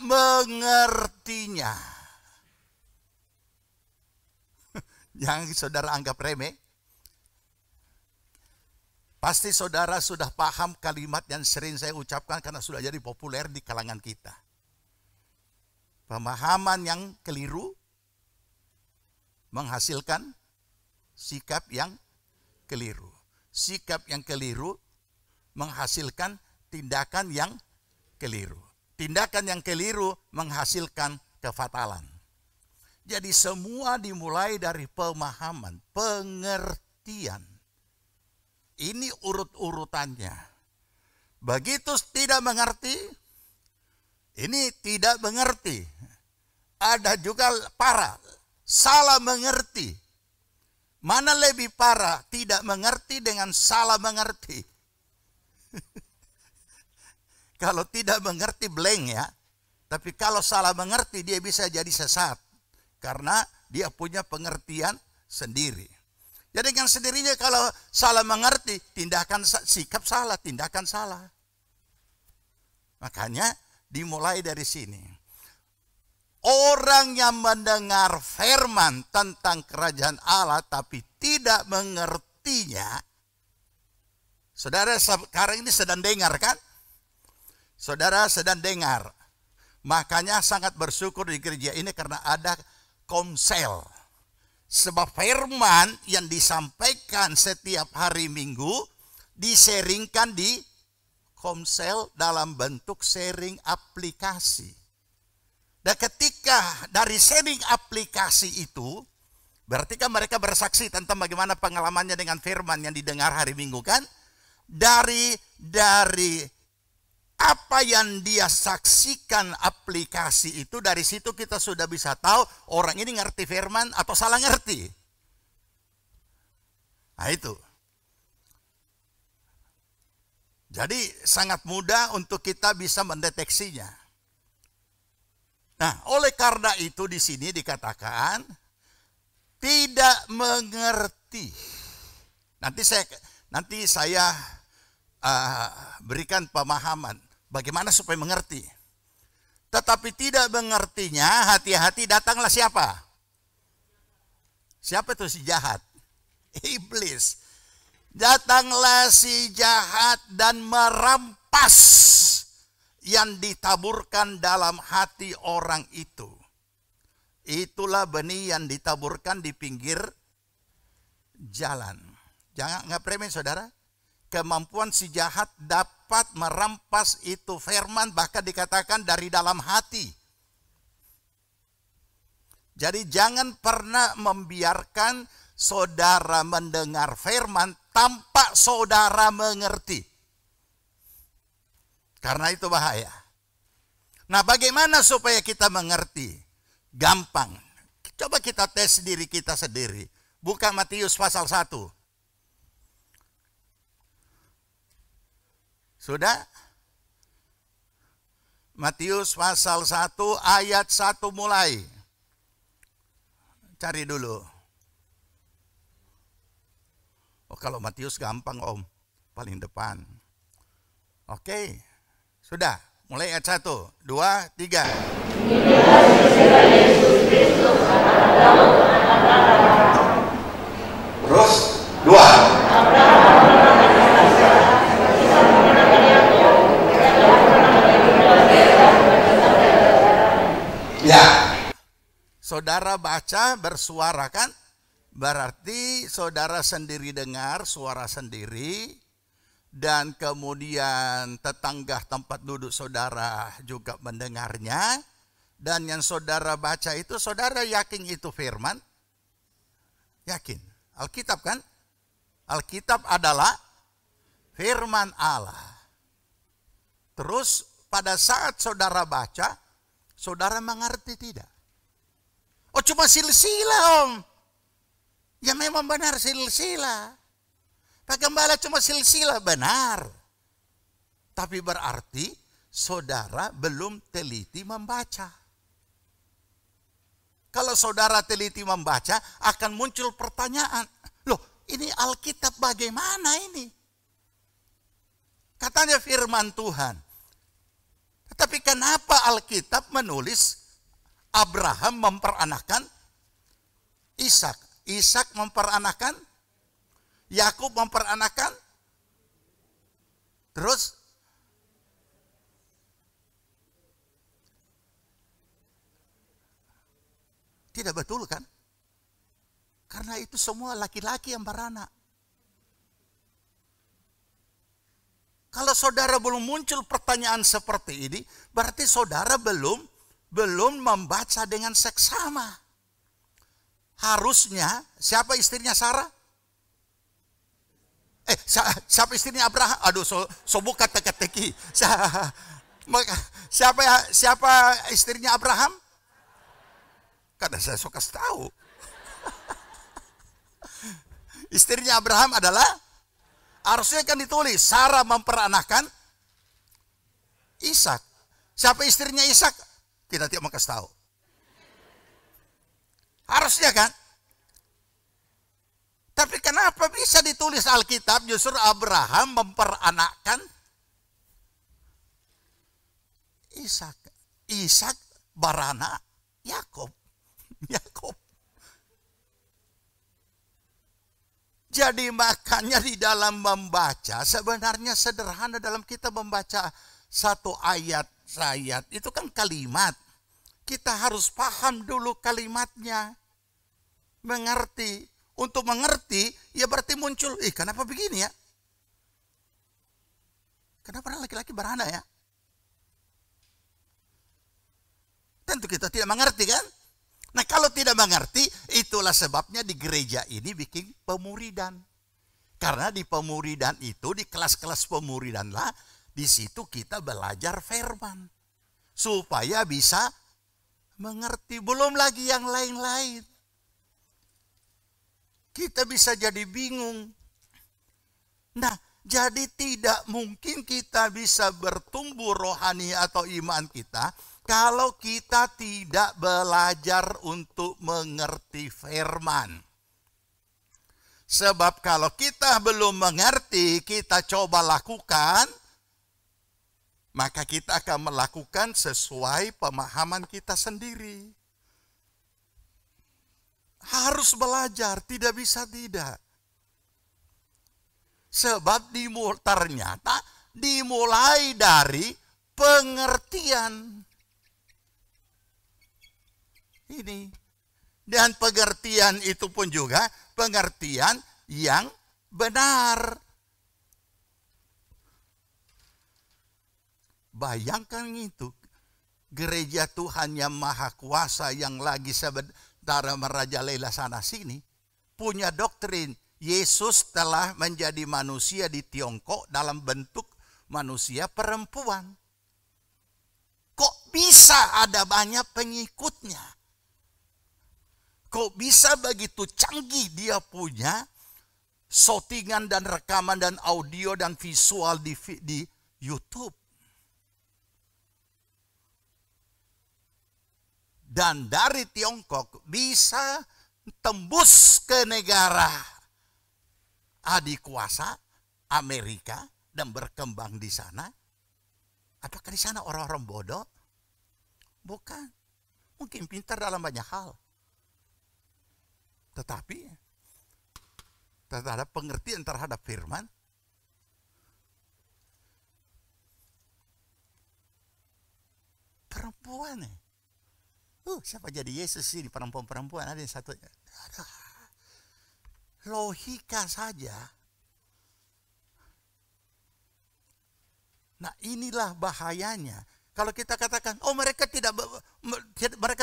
mengertinya. Yang saudara anggap remeh. Pasti saudara sudah paham kalimat yang sering saya ucapkan karena sudah jadi populer di kalangan kita. Pemahaman yang keliru menghasilkan sikap yang keliru. Sikap yang keliru menghasilkan tindakan yang keliru. Tindakan yang keliru menghasilkan kefatalan. Jadi semua dimulai dari pemahaman, pengertian. Ini urut-urutannya. Begitu tidak mengerti, ini tidak mengerti. Ada juga parah, salah mengerti. Mana lebih parah, tidak mengerti dengan salah mengerti. Kalau tidak mengerti blank ya. Tapi kalau salah mengerti dia bisa jadi sesat. Karena dia punya pengertian sendiri. Jadi dengan sendirinya kalau salah mengerti, tindakan sikap salah, tindakan salah. Makanya dimulai dari sini. Orang yang mendengar firman tentang kerajaan Allah tapi tidak mengertinya. Saudara sekarang ini sedang dengar kan? Saudara sedang dengar. Makanya sangat bersyukur di gereja ini karena ada komsel. Sebab firman yang disampaikan setiap hari Minggu diseringkan di komsel dalam bentuk sharing aplikasi. Dan ketika dari sharing aplikasi itu, berarti kan mereka bersaksi tentang bagaimana pengalamannya dengan firman yang didengar hari Minggu kan? Dari apa yang dia saksikan aplikasi itu, dari situ kita sudah bisa tahu orang ini ngerti firman atau salah ngerti. Nah itu. Jadi sangat mudah untuk kita bisa mendeteksinya. Nah, oleh karena itu di sini dikatakan tidak mengerti. Nanti saya berikan pemahaman bagaimana supaya mengerti. Tetapi tidak mengertinya, hati-hati datanglah siapa? Siapa itu si jahat? Iblis. Datanglah si jahat dan merampas yang ditaburkan dalam hati orang itu. Itulah benih yang ditaburkan di pinggir jalan. Jangan nggak remeh saudara. Kemampuan si jahat dapat merampas itu firman, bahkan dikatakan dari dalam hati. Jadi jangan pernah membiarkan saudara mendengar firman tanpa saudara mengerti. Karena itu bahaya. Nah, bagaimana supaya kita mengerti? Gampang. Coba kita tes diri kita sendiri. Buka Matius pasal 1. Sudah? Matius pasal 1 ayat 1 mulai. Cari dulu. Oh, kalau Matius gampang Om. Paling depan. Oke. Sudah. Mulai ayat 1, 2, 3. Terus 2. Ya. Saudara baca bersuara kan? Berarti saudara sendiri dengar suara sendiri. Dan kemudian tetangga tempat duduk saudara juga mendengarnya. Dan yang saudara baca itu, saudara yakin itu firman? Yakin. Alkitab kan? Alkitab adalah firman Allah. Terus pada saat saudara baca, saudara mengerti tidak? Oh, cuma silsilah Om. Ya memang benar silsilah. Pak Gembala, cuma silsilah, benar. Tapi berarti saudara belum teliti membaca. Kalau saudara teliti membaca, akan muncul pertanyaan. Loh, ini Alkitab bagaimana ini? Katanya firman Tuhan. Tetapi kenapa Alkitab menulis Abraham memperanakan Ishak, Ishak memperanakan Yakub, memperanakan terus tidak betul kan? Karena itu semua laki-laki yang beranak. Kalau saudara belum muncul pertanyaan seperti ini, berarti saudara belum membaca dengan seksama. Harusnya, siapa istrinya Sarah? Siapa istrinya Abraham? Aduh, so buka teka-teki. Siapa istrinya Abraham? Karena saya suka tahu. Istrinya Abraham adalah, harusnya kan ditulis, Sarah memperanakan Ishak. Siapa istrinya Ishak? Kita tidak mau kasih tahu. Harusnya kan? Tapi kenapa bisa ditulis Alkitab justru Abraham memperanakkan Ishak? Ishak beranak Yakub. Jadi makanya di dalam membaca sebenarnya sederhana dalam kita membaca satu ayat itu kan kalimat. Kita harus paham dulu kalimatnya. Mengerti. Untuk mengerti, ya berarti muncul, kenapa begini ya? Kenapa laki-laki beranak ya? Tentu kita tidak mengerti kan? Nah, kalau tidak mengerti, itulah sebabnya di gereja ini bikin pemuridan. Karena di pemuridan itu, di kelas-kelas pemuridan lah, di situ kita belajar firman. Supaya bisa mengerti. Belum lagi yang lain-lain. Kita bisa jadi bingung. Nah, jadi tidak mungkin kita bisa bertumbuh rohani atau iman kita kalau kita tidak belajar untuk mengerti firman. Sebab kalau kita belum mengerti, kita coba lakukan, maka kita akan melakukan sesuai pemahaman kita sendiri. Harus harus belajar, tidak bisa tidak. Sebab ternyata dimulai dari pengertian. Ini. Dan pengertian itu pun juga pengertian yang benar. Bayangkan itu. Gereja Tuhan yang Maha Kuasa yang lagi sebentar merajalela sana sini. Punya doktrin. Yesus telah menjadi manusia di Tiongkok dalam bentuk manusia perempuan. Kok bisa ada banyak pengikutnya? Kok bisa begitu canggih dia punya shootingan dan rekaman dan audio dan visual di YouTube? Dan dari Tiongkok bisa tembus ke negara adik kuasa Amerika dan berkembang di sana. Apakah di sana orang-orang bodoh? Bukan. Mungkin pintar dalam banyak hal. Tetapi terhadap pengertian terhadap firman, perempuan nih. Siapa jadi Yesus sih di perempuan-perempuan? Ada yang satu. Logika saja. Nah, inilah bahayanya. Kalau kita katakan, mereka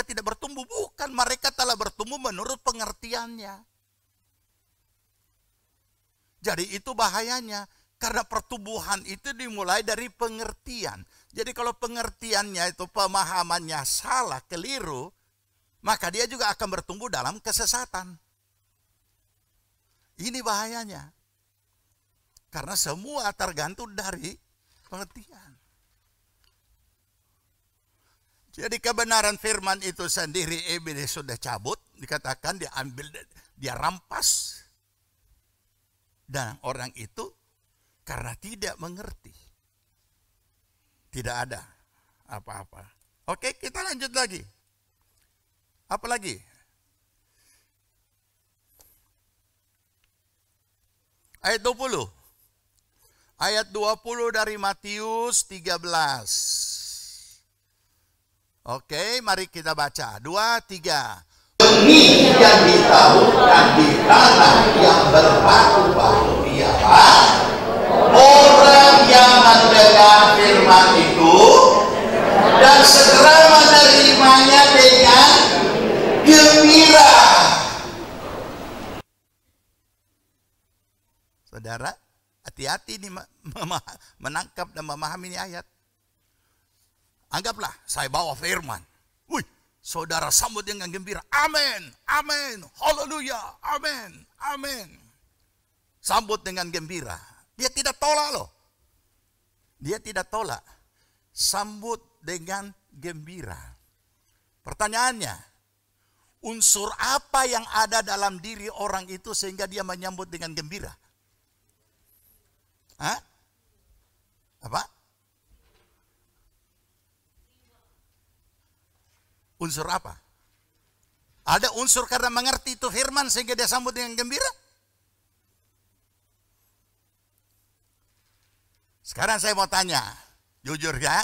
tidak bertumbuh. Bukan, mereka telah bertumbuh menurut pengertiannya. Jadi itu bahayanya. Karena pertumbuhan itu dimulai dari pengertian. Jadi kalau pengertiannya itu pemahamannya salah, keliru, maka dia juga akan bertumbuh dalam kesesatan. Ini bahayanya. Karena semua tergantung dari pengertian. Jadi kebenaran firman itu sendiri sudah cabut, dikatakan diambil, dia rampas. Dan orang itu karena tidak mengerti, tidak ada apa-apa. Oke, kita lanjut lagi. Apa lagi? Ayat 20. Ayat 20 dari Matius 13. Oke, mari kita baca. 2, 3. Benih yang ditaburkan di tanah yang berbatu-batu ialah orang yang mendengar firman itu dan segera menerimanya dengan gembira. Saudara, hati-hati nih menangkap dan memahami ini ayat. Anggaplah saya bawa firman. Wih, saudara sambut dengan gembira. Amin, amin, haleluya, amin, amin. Sambut dengan gembira. Dia tidak tolak loh. Dia tidak tolak. Sambut dengan gembira. Pertanyaannya, unsur apa yang ada dalam diri orang itu sehingga dia menyambut dengan gembira? Hah? Apa? Unsur apa? Ada unsur karena mengerti itu firman sehingga dia sambut dengan gembira? Sekarang saya mau tanya, jujur ya.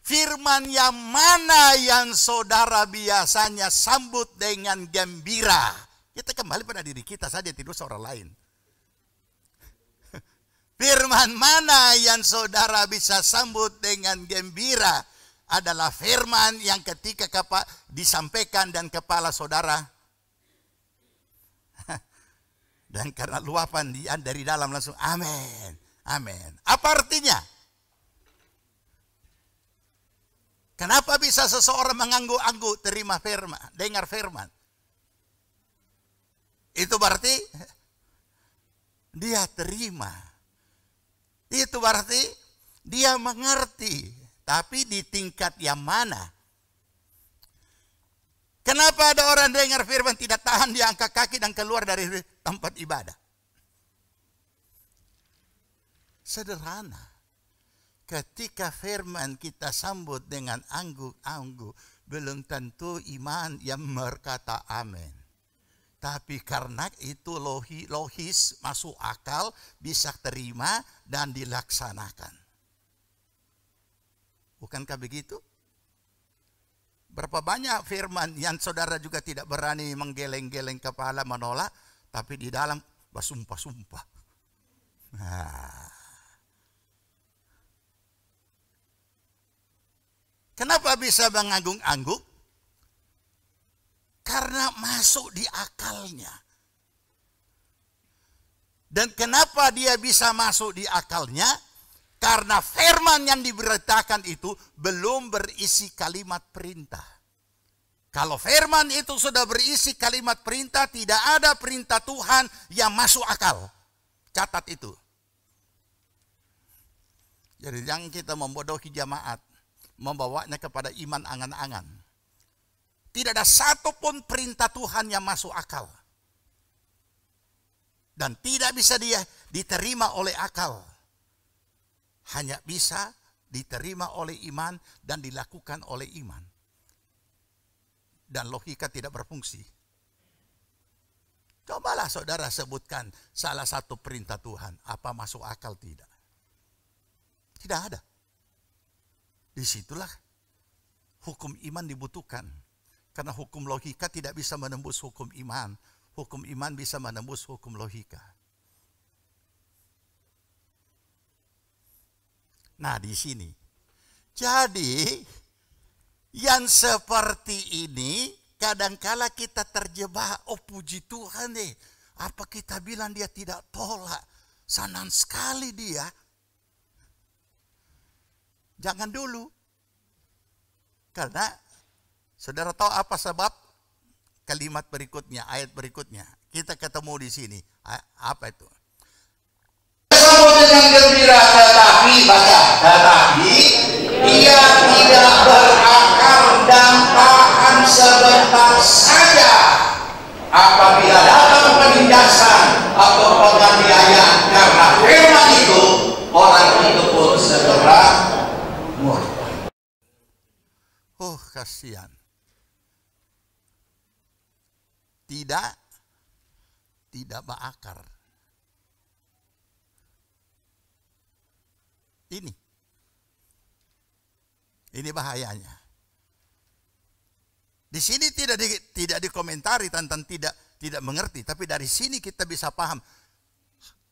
Firman yang mana yang saudara biasanya sambut dengan gembira? Kita kembali pada diri kita saja, tidak usah orang lain. Firman mana yang saudara bisa sambut dengan gembira adalah firman yang ketika disampaikan dan kepala saudara. Dan karena luapan dari dalam langsung amin, amin. Apa artinya? Kenapa bisa seseorang mengangguk-angguk terima firman, dengar firman? Itu berarti dia terima. Itu berarti dia mengerti, tapi di tingkat yang mana? Kenapa ada orang dengar firman tidak tahan, dia angkat kaki dan keluar dari tempat ibadah? Sederhana. Ketika firman kita sambut dengan angguk-angguk, belum tentu iman yang berkata amin. Tapi karena itu logis, masuk akal, bisa terima dan dilaksanakan. Bukankah begitu? Berapa banyak firman yang saudara juga tidak berani menggeleng-geleng kepala menolak, tapi di dalam bersumpah-sumpah. Nah. Kenapa bisa mengangguk-angguk? Karena masuk di akalnya. Dan kenapa dia bisa masuk di akalnya? Karena firman yang diberitakan itu belum berisi kalimat perintah. Kalau firman itu sudah berisi kalimat perintah, tidak ada perintah Tuhan yang masuk akal. Catat itu. Jadi jangan kita membodohi jemaat, membawanya kepada iman angan-angan. Tidak ada satupun perintah Tuhan yang masuk akal. Dan tidak bisa dia diterima oleh akal. Hanya bisa diterima oleh iman dan dilakukan oleh iman. Dan logika tidak berfungsi. Cobalah saudara sebutkan salah satu perintah Tuhan. Apa masuk akal tidak? Tidak ada. Disitulah hukum iman dibutuhkan. Karena hukum logika tidak bisa menembus hukum iman. Hukum iman bisa menembus hukum logika. Nah di sini. Jadi yang seperti ini kadangkala kita terjebak. Oh puji Tuhan deh. Apa kita bilang dia tidak tolak? Senang sekali dia. Jangan dulu. Karena saudara tahu apa sebab kalimat berikutnya, ayat berikutnya. Kita ketemu di sini. Apa itu? Bersambut dengan gembira, tetapi ia tidak berakar dan tahan sebentar saja. Apabila datang penindasan atau penganiayaan karena firman itu, orang itu pun segera murka. Oh kasihan. Tidak berakar. Ini bahayanya. Di sini tidak dikomentari tentang tidak mengerti, tapi dari sini kita bisa paham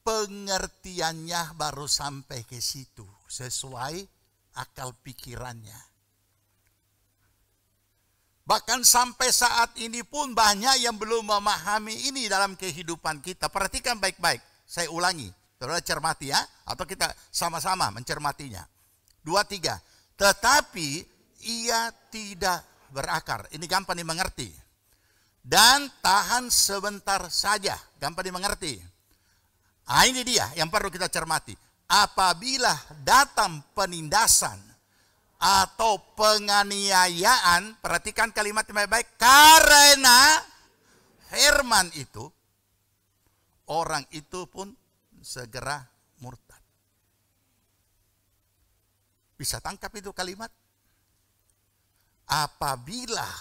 pengertiannya baru sampai ke situ sesuai akal pikirannya. Bahkan sampai saat ini pun banyak yang belum memahami ini dalam kehidupan kita. Perhatikan baik-baik. Saya ulangi. Saudara cermati ya. Atau kita sama-sama mencermatinya. 2, 3. Tetapi ia tidak berakar. Ini gampang dimengerti. Dan tahan sebentar saja. Gampang dimengerti. Ini dia yang perlu kita cermati. Apabila datang penindasan atau penganiayaan, perhatikan kalimat yang baik-baik, karena firman itu, orang itu pun segera murtad. Bisa tangkap itu kalimat? Apabila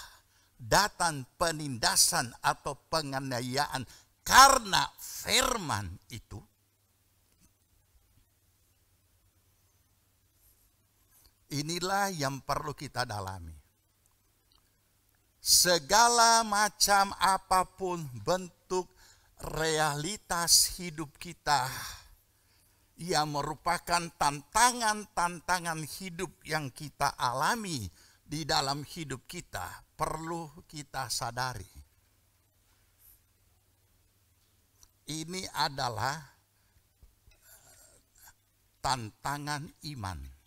datang penindasan atau penganiayaan karena firman itu, inilah yang perlu kita dalami. Segala macam apapun bentuk realitas hidup kita yang merupakan tantangan-tantangan hidup yang kita alami di dalam hidup kita, perlu kita sadari. Ini adalah tantangan iman.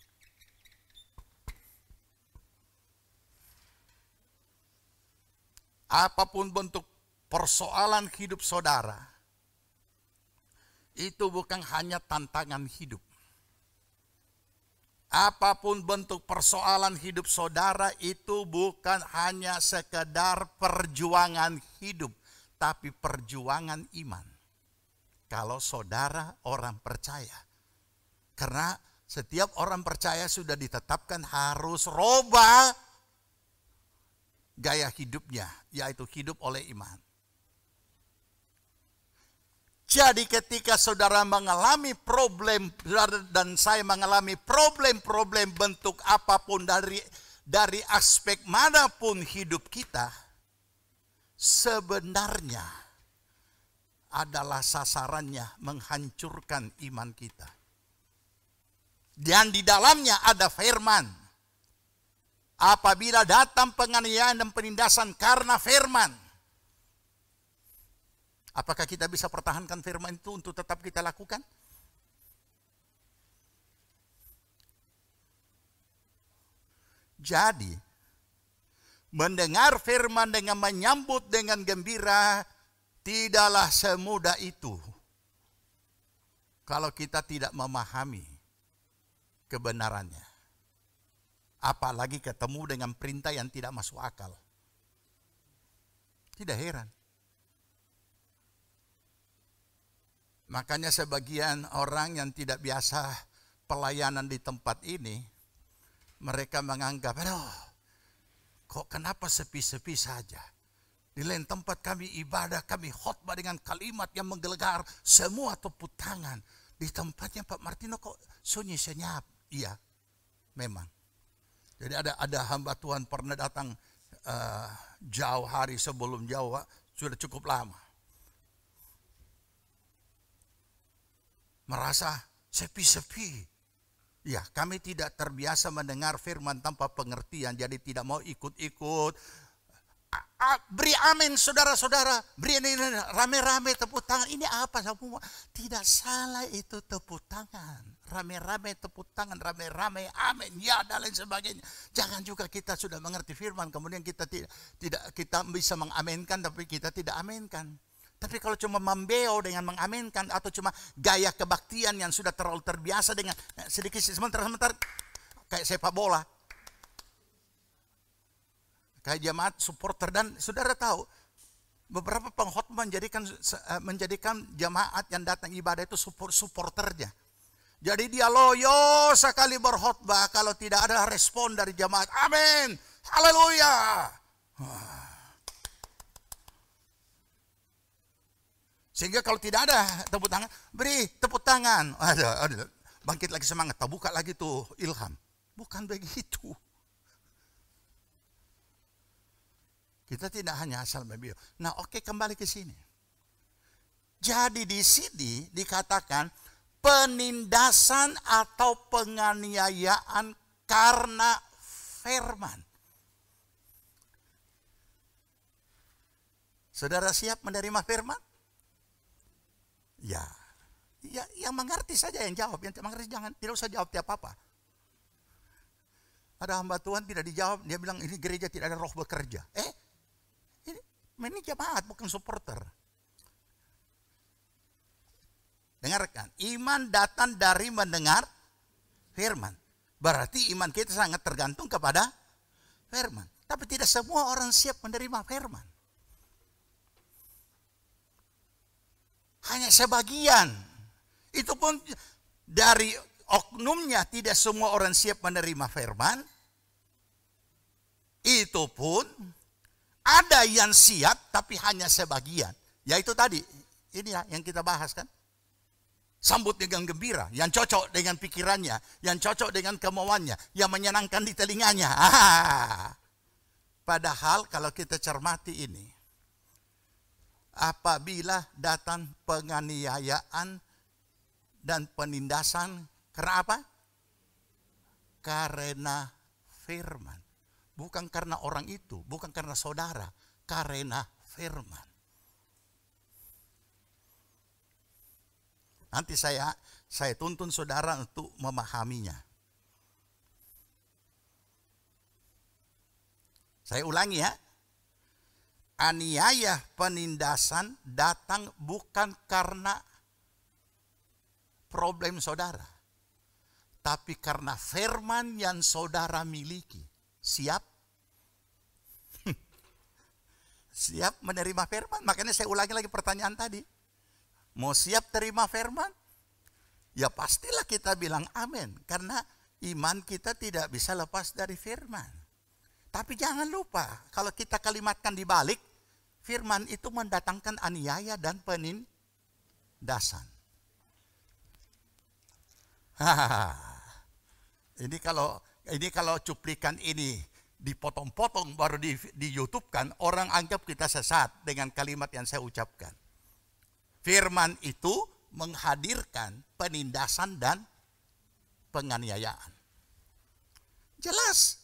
Apapun bentuk persoalan hidup saudara, itu bukan hanya tantangan hidup. Apapun bentuk persoalan hidup saudara, itu bukan hanya sekedar perjuangan hidup, tapi perjuangan iman. Kalau saudara orang percaya. Karena setiap orang percaya sudah ditetapkan harus rubah gaya hidupnya, yaitu hidup oleh iman. Jadi ketika saudara mengalami problem, saudara dan saya mengalami problem-problem bentuk apapun dari aspek manapun hidup kita, sebenarnya adalah sasarannya menghancurkan iman kita. Dan di dalamnya ada firman. Apabila datang penganiayaan dan penindasan karena firman, apakah kita bisa pertahankan firman itu untuk tetap kita lakukan? Jadi, mendengar firman dengan menyambut dengan gembira tidaklah semudah itu kalau kita tidak memahami kebenarannya. Apalagi ketemu dengan perintah yang tidak masuk akal. Tidak heran. Makanya sebagian orang yang tidak biasa pelayanan di tempat ini, mereka menganggap, aduh, kok kenapa sepi-sepi saja? Di lain tempat kami ibadah, kami khotbah dengan kalimat yang menggelegar, semua tepuk tangan. Di tempatnya Pak Martino kok sunyi senyap? Iya, memang. Jadi ada hamba Tuhan pernah datang jauh hari sebelum Jawa, sudah cukup lama. Merasa sepi-sepi. Ya, kami tidak terbiasa mendengar firman tanpa pengertian, jadi tidak mau ikut-ikut. Beri amin saudara-saudara, beri ini rame-rame tepuk tangan. Ini apa semua? Tidak salah itu tepuk tangan. Rame-rame tepuk tangan, rame-rame amin, ya dan lain sebagainya. Jangan juga kita sudah mengerti firman, kemudian kita tidak kita bisa mengaminkan tapi kita tidak aminkan. Tapi kalau cuma membeo dengan mengaminkan atau cuma gaya kebaktian yang sudah terlalu terbiasa dengan sedikit sebentar kayak sepak bola. Kayak jemaat supporter, dan saudara tahu beberapa pengkhotbah menjadikan jemaat yang datang ibadah itu supporternya. Jadi dia loyo sekali berkhotbah kalau tidak ada respon dari jemaat. Amin, haleluya. Sehingga kalau tidak ada tepuk tangan, beri tepuk tangan. Ada, bangkit lagi semangat, buka lagi tuh ilham. Bukan begitu. Kita tidak hanya asal membio. Nah, oke, kembali ke sini. Jadi di sini dikatakan penindasan atau penganiayaan karena firman. Saudara siap menerima firman? Ya, yang mengerti saja yang jawab, yang tidak mengerti tidak usah jawab tiap apa. Ada hamba Tuhan tidak dijawab, dia bilang ini gereja tidak ada roh bekerja. Ini jemaat bukan supporter. Dengarkan, iman datang dari mendengar firman. Berarti iman kita sangat tergantung kepada firman. Tapi tidak semua orang siap menerima firman. Hanya sebagian. Itu pun dari oknumnya tidak semua orang siap menerima firman. Itu pun ada yang siap tapi hanya sebagian. Yaitu tadi, ini ya yang kita bahas kan. Sambut dengan gembira, yang cocok dengan pikirannya, yang cocok dengan kemauannya, yang menyenangkan di telinganya. Padahal kalau kita cermati ini, apabila datang penganiayaan dan penindasan, karena apa? Karena firman. Bukan karena orang itu, bukan karena saudara, karena firman. Nanti saya tuntun saudara untuk memahaminya. Saya ulangi ya. Aniaya penindasan datang bukan karena problem saudara, tapi karena firman yang saudara miliki. Siap? Siap menerima firman? Makanya saya ulangi lagi pertanyaan tadi. Mau siap terima firman? Ya pastilah kita bilang amin. Karena iman kita tidak bisa lepas dari firman. Tapi jangan lupa, kalau kita kalimatkan di balik, firman itu mendatangkan aniaya dan penindasan. Ini kalau cuplikan ini dipotong-potong baru di YouTube kan, orang anggap kita sesat dengan kalimat yang saya ucapkan. Firman itu menghadirkan penindasan dan penganiayaan. Jelas.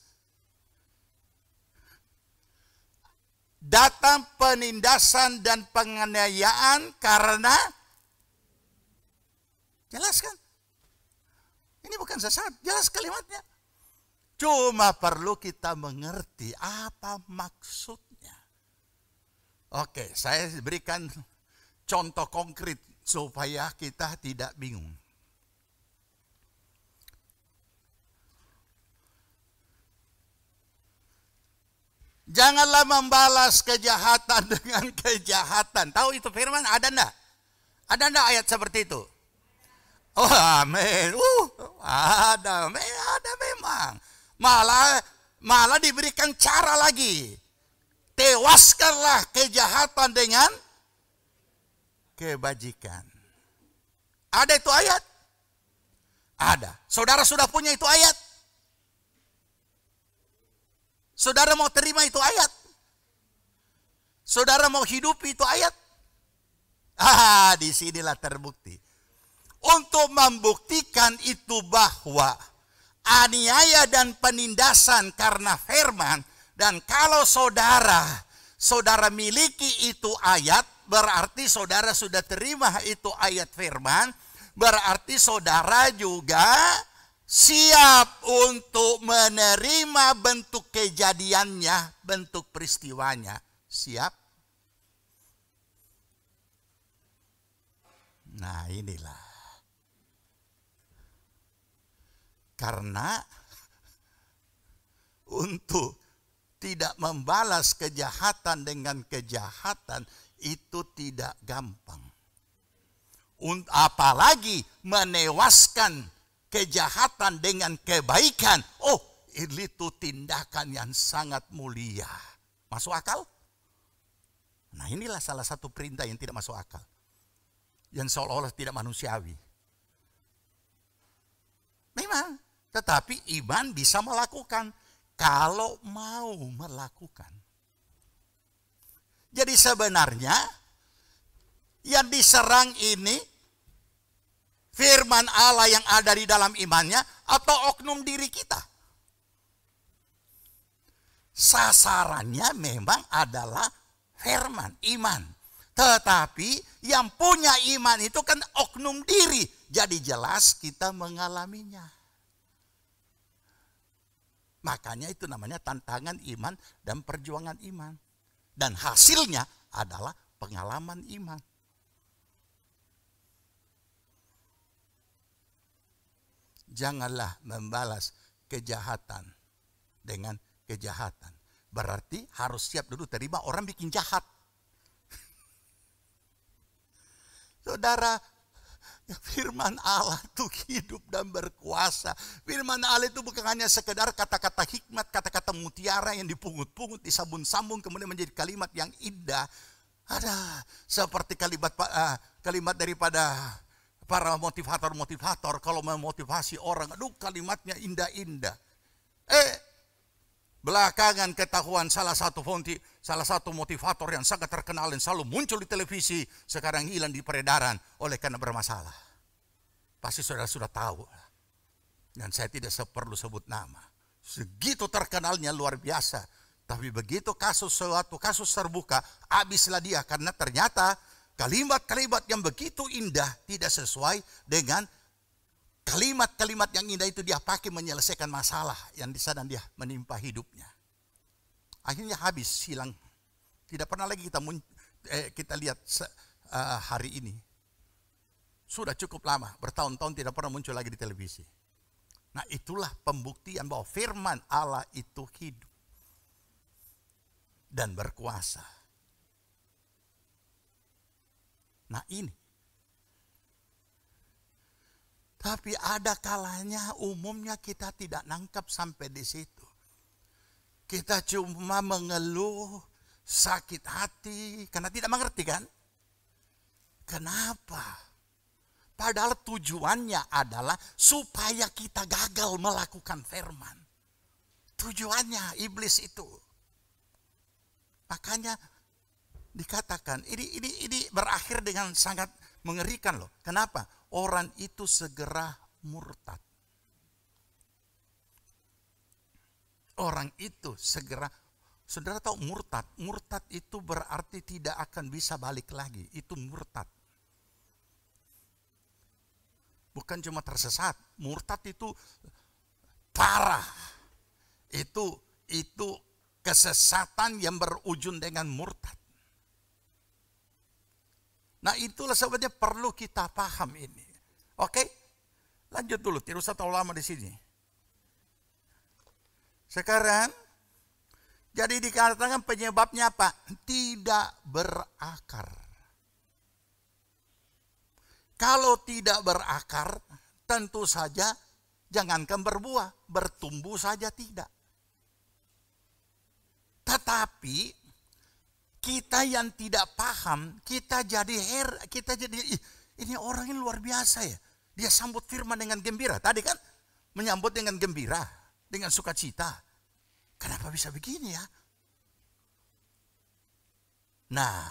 Datang penindasan dan penganiayaan karena, jelas kan? Ini bukan sesat, jelas kalimatnya. Cuma perlu kita mengerti apa maksudnya. Oke, saya berikan contoh konkret supaya kita tidak bingung. Janganlah membalas kejahatan dengan kejahatan. Tahu itu firman? Ada enggak? Ada enggak ayat seperti itu? Oh amin. Ada memang. Malah diberikan cara lagi. Tewaskanlah kejahatan dengan kebajikan. Ada itu ayat? Ada. Saudara sudah punya itu ayat? Saudara mau terima itu ayat? Saudara mau hidupi itu ayat? Disinilah terbukti. Untuk membuktikan itu bahwa aniaya dan penindasan karena firman, dan kalau saudara miliki itu ayat, berarti saudara sudah terima itu ayat firman, berarti saudara juga siap untuk menerima bentuk kejadiannya, bentuk peristiwanya. Siap? Nah inilah. Karena untuk tidak membalas kejahatan dengan kejahatan itu tidak gampang. Apalagi menewaskan kejahatan dengan kebaikan. Oh, itu tindakan yang sangat mulia. Masuk akal? Nah inilah salah satu perintah yang tidak masuk akal. Yang seolah-olah tidak manusiawi. Memang, tetapi iman bisa melakukan kalau mau melakukan. Jadi sebenarnya yang diserang ini firman Allah yang ada di dalam imannya atau oknum diri kita. Sasarannya memang adalah firman, iman. Tetapi yang punya iman itu kan oknum diri. Jadi jelas kita mengalaminya. Makanya itu namanya tantangan iman dan perjuangan iman. Dan hasilnya adalah pengalaman iman. Janganlah membalas kejahatan dengan kejahatan. Berarti harus siap dulu terima orang bikin jahat. Saudara, firman Allah itu hidup dan berkuasa. Firman Allah itu bukan hanya sekedar kata-kata hikmat, kata-kata mutiara yang dipungut-pungut, disambung-sambung kemudian menjadi kalimat yang indah. Ada seperti kalimat daripada para motivator-motivator kalau memotivasi orang, aduh kalimatnya indah-indah. Belakangan ketahuan salah satu motivator yang sangat terkenal dan selalu muncul di televisi sekarang hilang di peredaran oleh karena bermasalah. Pasti saudara sudah tahu. Dan saya tidak perlu sebut nama. Segitu terkenalnya luar biasa. Tapi begitu suatu kasus terbuka, habislah dia karena ternyata kalimat-kalimat yang begitu indah tidak sesuai dengan kalimat-kalimat yang indah itu dia pakai menyelesaikan masalah yang sedang dia menimpa hidupnya. Akhirnya habis, hilang. Tidak pernah lagi kita lihat hari ini. Sudah cukup lama, bertahun-tahun tidak pernah muncul lagi di televisi. Nah itulah pembuktian bahwa firman Allah itu hidup dan berkuasa. Nah ini. Tapi ada kalanya umumnya kita tidak nangkap sampai di situ. Kita cuma mengeluh, sakit hati, karena tidak mengerti kan? Kenapa? Padahal tujuannya adalah supaya kita gagal melakukan firman. Tujuannya iblis itu. Makanya dikatakan ini berakhir dengan sangat mengerikan loh. Kenapa? Orang itu segera murtad. Orang itu segera, saudara tahu murtad? Murtad itu berarti tidak akan bisa balik lagi. Itu murtad. Bukan cuma tersesat, murtad itu parah. Itu kesesatan yang berujung dengan murtad. Nah, itulah sebabnya perlu kita paham ini. Oke? Lanjut dulu, tidak usah terlalu lama di sini. Sekarang jadi dikatakan penyebabnya apa? Tidak berakar. Kalau tidak berakar, tentu saja jangankan berbuah, bertumbuh saja tidak. Tetapi kita yang tidak paham, kita jadi ini orang ini luar biasa ya. Dia sambut firman dengan gembira. Tadi kan menyambut dengan gembira, dengan sukacita. Kenapa bisa begini ya? Nah,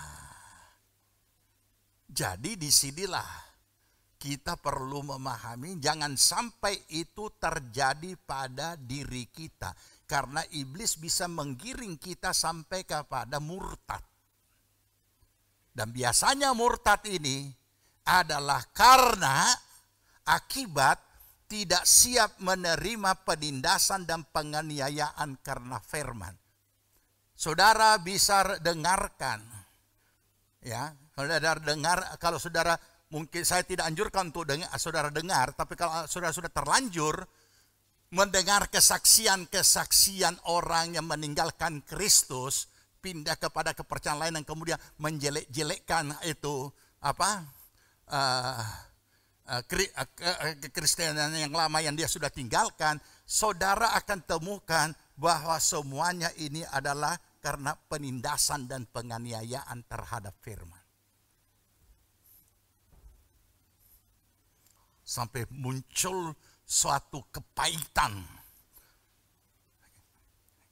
jadi disinilah kita perlu memahami, jangan sampai itu terjadi pada diri kita. Karena iblis bisa menggiring kita sampai kepada murtad. Dan biasanya murtad ini adalah karena akibat tidak siap menerima penindasan dan penganiayaan karena firman. Saudara bisa dengarkan. Ya, kalau saudara mungkin saya tidak anjurkan untuk saudara dengar, tapi kalau saudara sudah terlanjur mendengar kesaksian-kesaksian orang yang meninggalkan Kristus, pindah kepada kepercayaan lain dan kemudian menjelek-jelekkan itu kekristenan yang lama yang dia sudah tinggalkan, saudara akan temukan bahwa semuanya ini adalah karena penindasan dan penganiayaan terhadap firman. Sampai muncul suatu kepahitan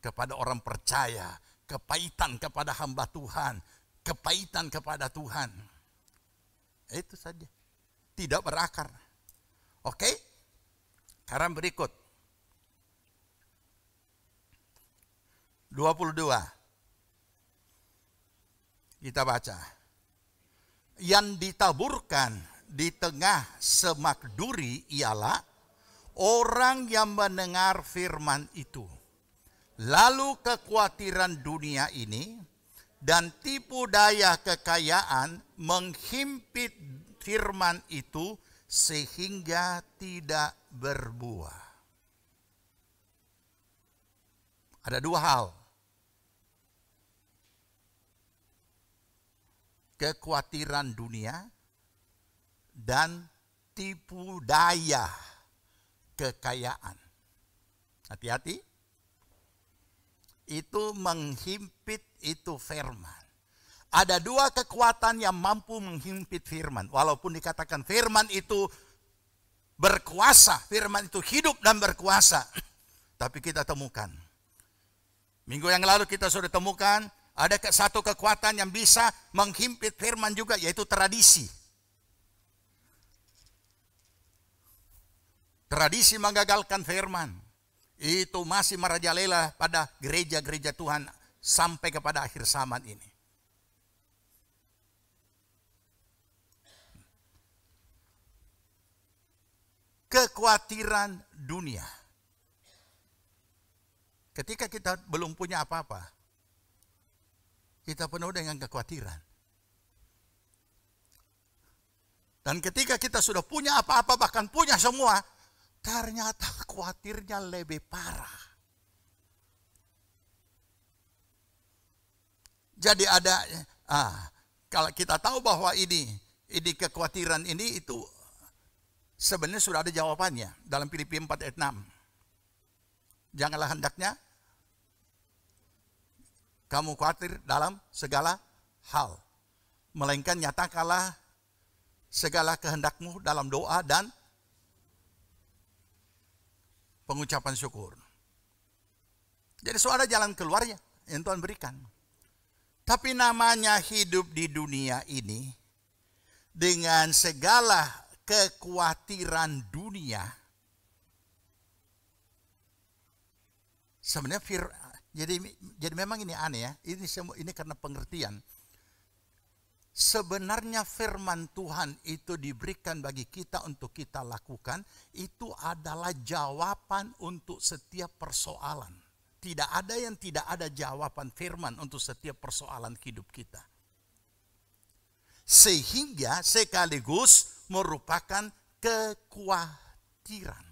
kepada orang percaya, kepahitan kepada hamba Tuhan, kepahitan kepada Tuhan. Itu saja. Tidak berakar. Oke? Sekarang berikut. 22. Kita baca. Yang ditaburkan di tengah semak duri ialah orang yang mendengar firman itu. Lalu kekhawatiran dunia ini dan tipu daya kekayaan menghimpit firman itu sehingga tidak berbuah. Ada dua hal. Kekhawatiran dunia dan tipu daya kekayaan. Hati-hati. Itu menghimpit itu firman. Ada dua kekuatan yang mampu menghimpit firman. Walaupun dikatakan firman itu berkuasa, firman itu hidup dan berkuasa. Tapi kita temukan. Minggu yang lalu kita sudah temukan ada satu kekuatan yang bisa menghimpit firman juga, yaitu tradisi. Tradisi menggagalkan firman. Itu masih merajalela pada gereja-gereja Tuhan sampai kepada akhir zaman ini. Kekhawatiran dunia. Ketika kita belum punya apa-apa, kita penuh dengan kekhawatiran. Dan ketika kita sudah punya apa-apa, bahkan punya semua, ternyata khawatirnya lebih parah. Jadi ada, kalau kita tahu bahwa ini kekhawatiran ini itu sebenarnya sudah ada jawabannya dalam Filipi 4 ayat 6. Janganlah hendaknya kamu khawatir dalam segala hal, melainkan nyatakanlah segala kehendakmu dalam doa dan pengucapan syukur. Jadi ada jalan keluarnya yang Tuhan berikan. Tapi namanya hidup di dunia ini dengan segala kekhawatiran dunia. Sebenarnya jadi memang ini aneh ya. Ini karena pengertian. Sebenarnya firman Tuhan itu diberikan bagi kita untuk kita lakukan. Itu adalah jawaban untuk setiap persoalan. Tidak ada yang tidak ada jawaban firman untuk setiap persoalan hidup kita. Sehingga sekaligus merupakan kekhawatiran.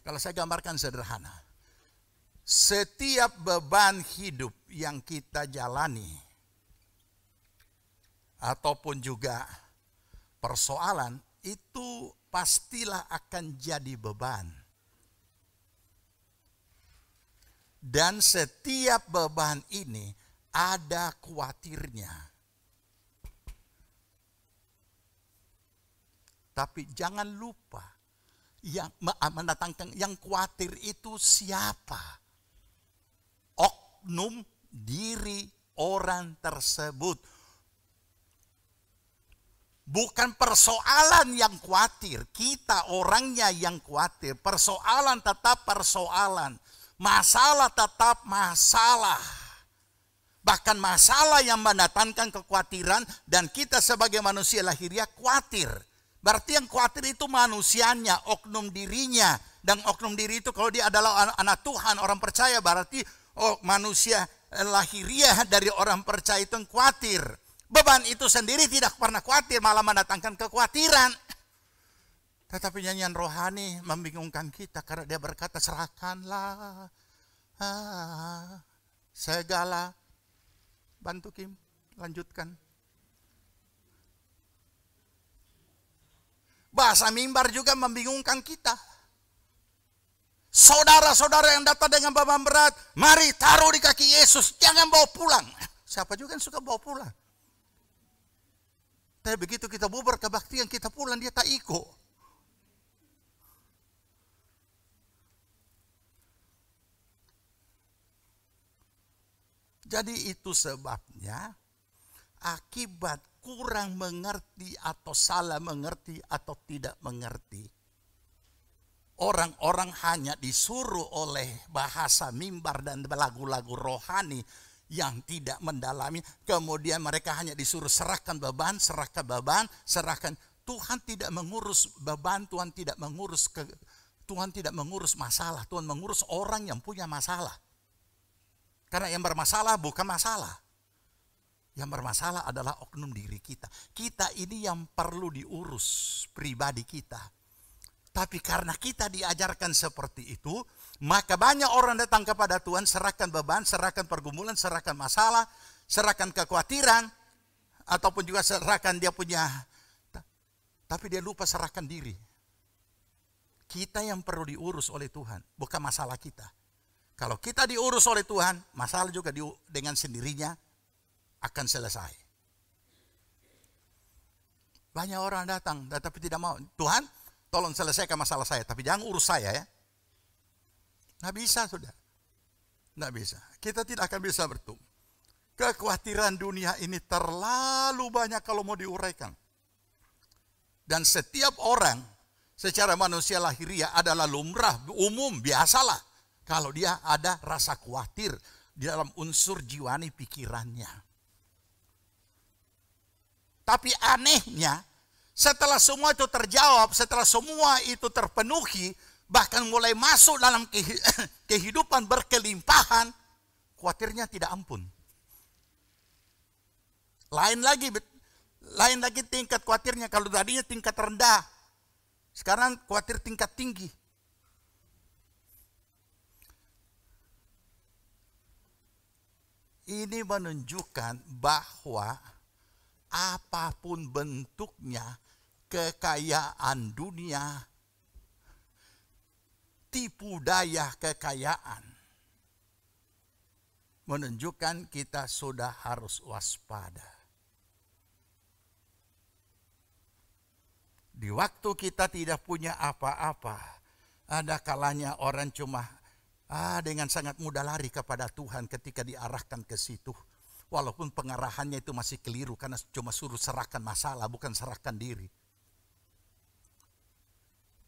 Kalau saya gambarkan sederhana. Setiap beban hidup yang kita jalani ataupun juga persoalan itu pastilah akan jadi beban. Dan setiap beban ini ada khawatirnya. Tapi jangan lupa yang mendatangkan yang khawatir itu siapa? Oknum diri orang tersebut. Bukan persoalan yang khawatir, kita orangnya yang khawatir. Persoalan tetap persoalan, masalah tetap masalah. Bahkan masalah yang mendatangkan kekhawatiran dan kita sebagai manusia lahiriah khawatir. Berarti yang khawatir itu manusianya, oknum dirinya. Dan oknum diri itu kalau dia adalah anak Tuhan, orang percaya, berarti manusia lahiriah dari orang percaya itu yang khawatir. Beban itu sendiri tidak pernah khawatir, malah mendatangkan kekhawatiran. Tetapi nyanyian rohani membingungkan kita karena dia berkata, serahkanlah segala. Bantu Kim, lanjutkan. Bahasa mimbar juga membingungkan kita. Saudara-saudara yang datang dengan beban berat, mari taruh di kaki Yesus, jangan bawa pulang. Siapa juga yang suka bawa pulang. Tapi begitu kita bubar kebaktian, kita pulang, dia tak ikut. Jadi itu sebabnya akibat kurang mengerti atau salah mengerti atau tidak mengerti. Orang-orang hanya disuruh oleh bahasa mimbar dan lagu-lagu rohani yang tidak mendalami. Kemudian mereka hanya disuruh serahkan beban, serahkan beban, serahkan. Tuhan tidak mengurus beban, Tuhan tidak mengurus masalah. Tuhan mengurus orang yang punya masalah. Karena yang bermasalah bukan masalah. Yang bermasalah adalah oknum diri kita. Kita ini yang perlu diurus pribadi kita. Tapi karena kita diajarkan seperti itu, maka banyak orang datang kepada Tuhan, serahkan beban, serahkan pergumulan, serahkan masalah, serahkan kekhawatiran, ataupun juga serahkan dia punya, tapi dia lupa serahkan diri. Kita yang perlu diurus oleh Tuhan, bukan masalah kita. Kalau kita diurus oleh Tuhan, masalah juga dengan sendirinya akan selesai. Banyak orang datang, tetapi tidak mau. Tuhan, tolong selesaikan masalah saya, tapi jangan urus saya ya. Nggak bisa sudah. Nggak bisa. Kita tidak akan bisa bertumbuh. Kekhawatiran dunia ini terlalu banyak kalau mau diuraikan. Dan setiap orang secara manusia lahiriah adalah lumrah, umum, biasalah. Kalau dia ada rasa khawatir di dalam unsur jiwani pikirannya. Tapi anehnya, setelah semua itu terjawab, setelah semua itu terpenuhi, bahkan mulai masuk dalam kehidupan berkelimpahan, khawatirnya tidak ampun. Lain lagi tingkat khawatirnya. Kalau tadinya tingkat rendah, sekarang khawatir tingkat tinggi. Ini menunjukkan bahwa apapun bentuknya kekayaan dunia, tipu daya kekayaan, menunjukkan kita sudah harus waspada. Di waktu kita tidak punya apa-apa, ada kalanya orang cuma dengan sangat mudah lari kepada Tuhan ketika diarahkan ke situ. Walaupun pengarahannya itu masih keliru karena cuma suruh serahkan masalah, bukan serahkan diri.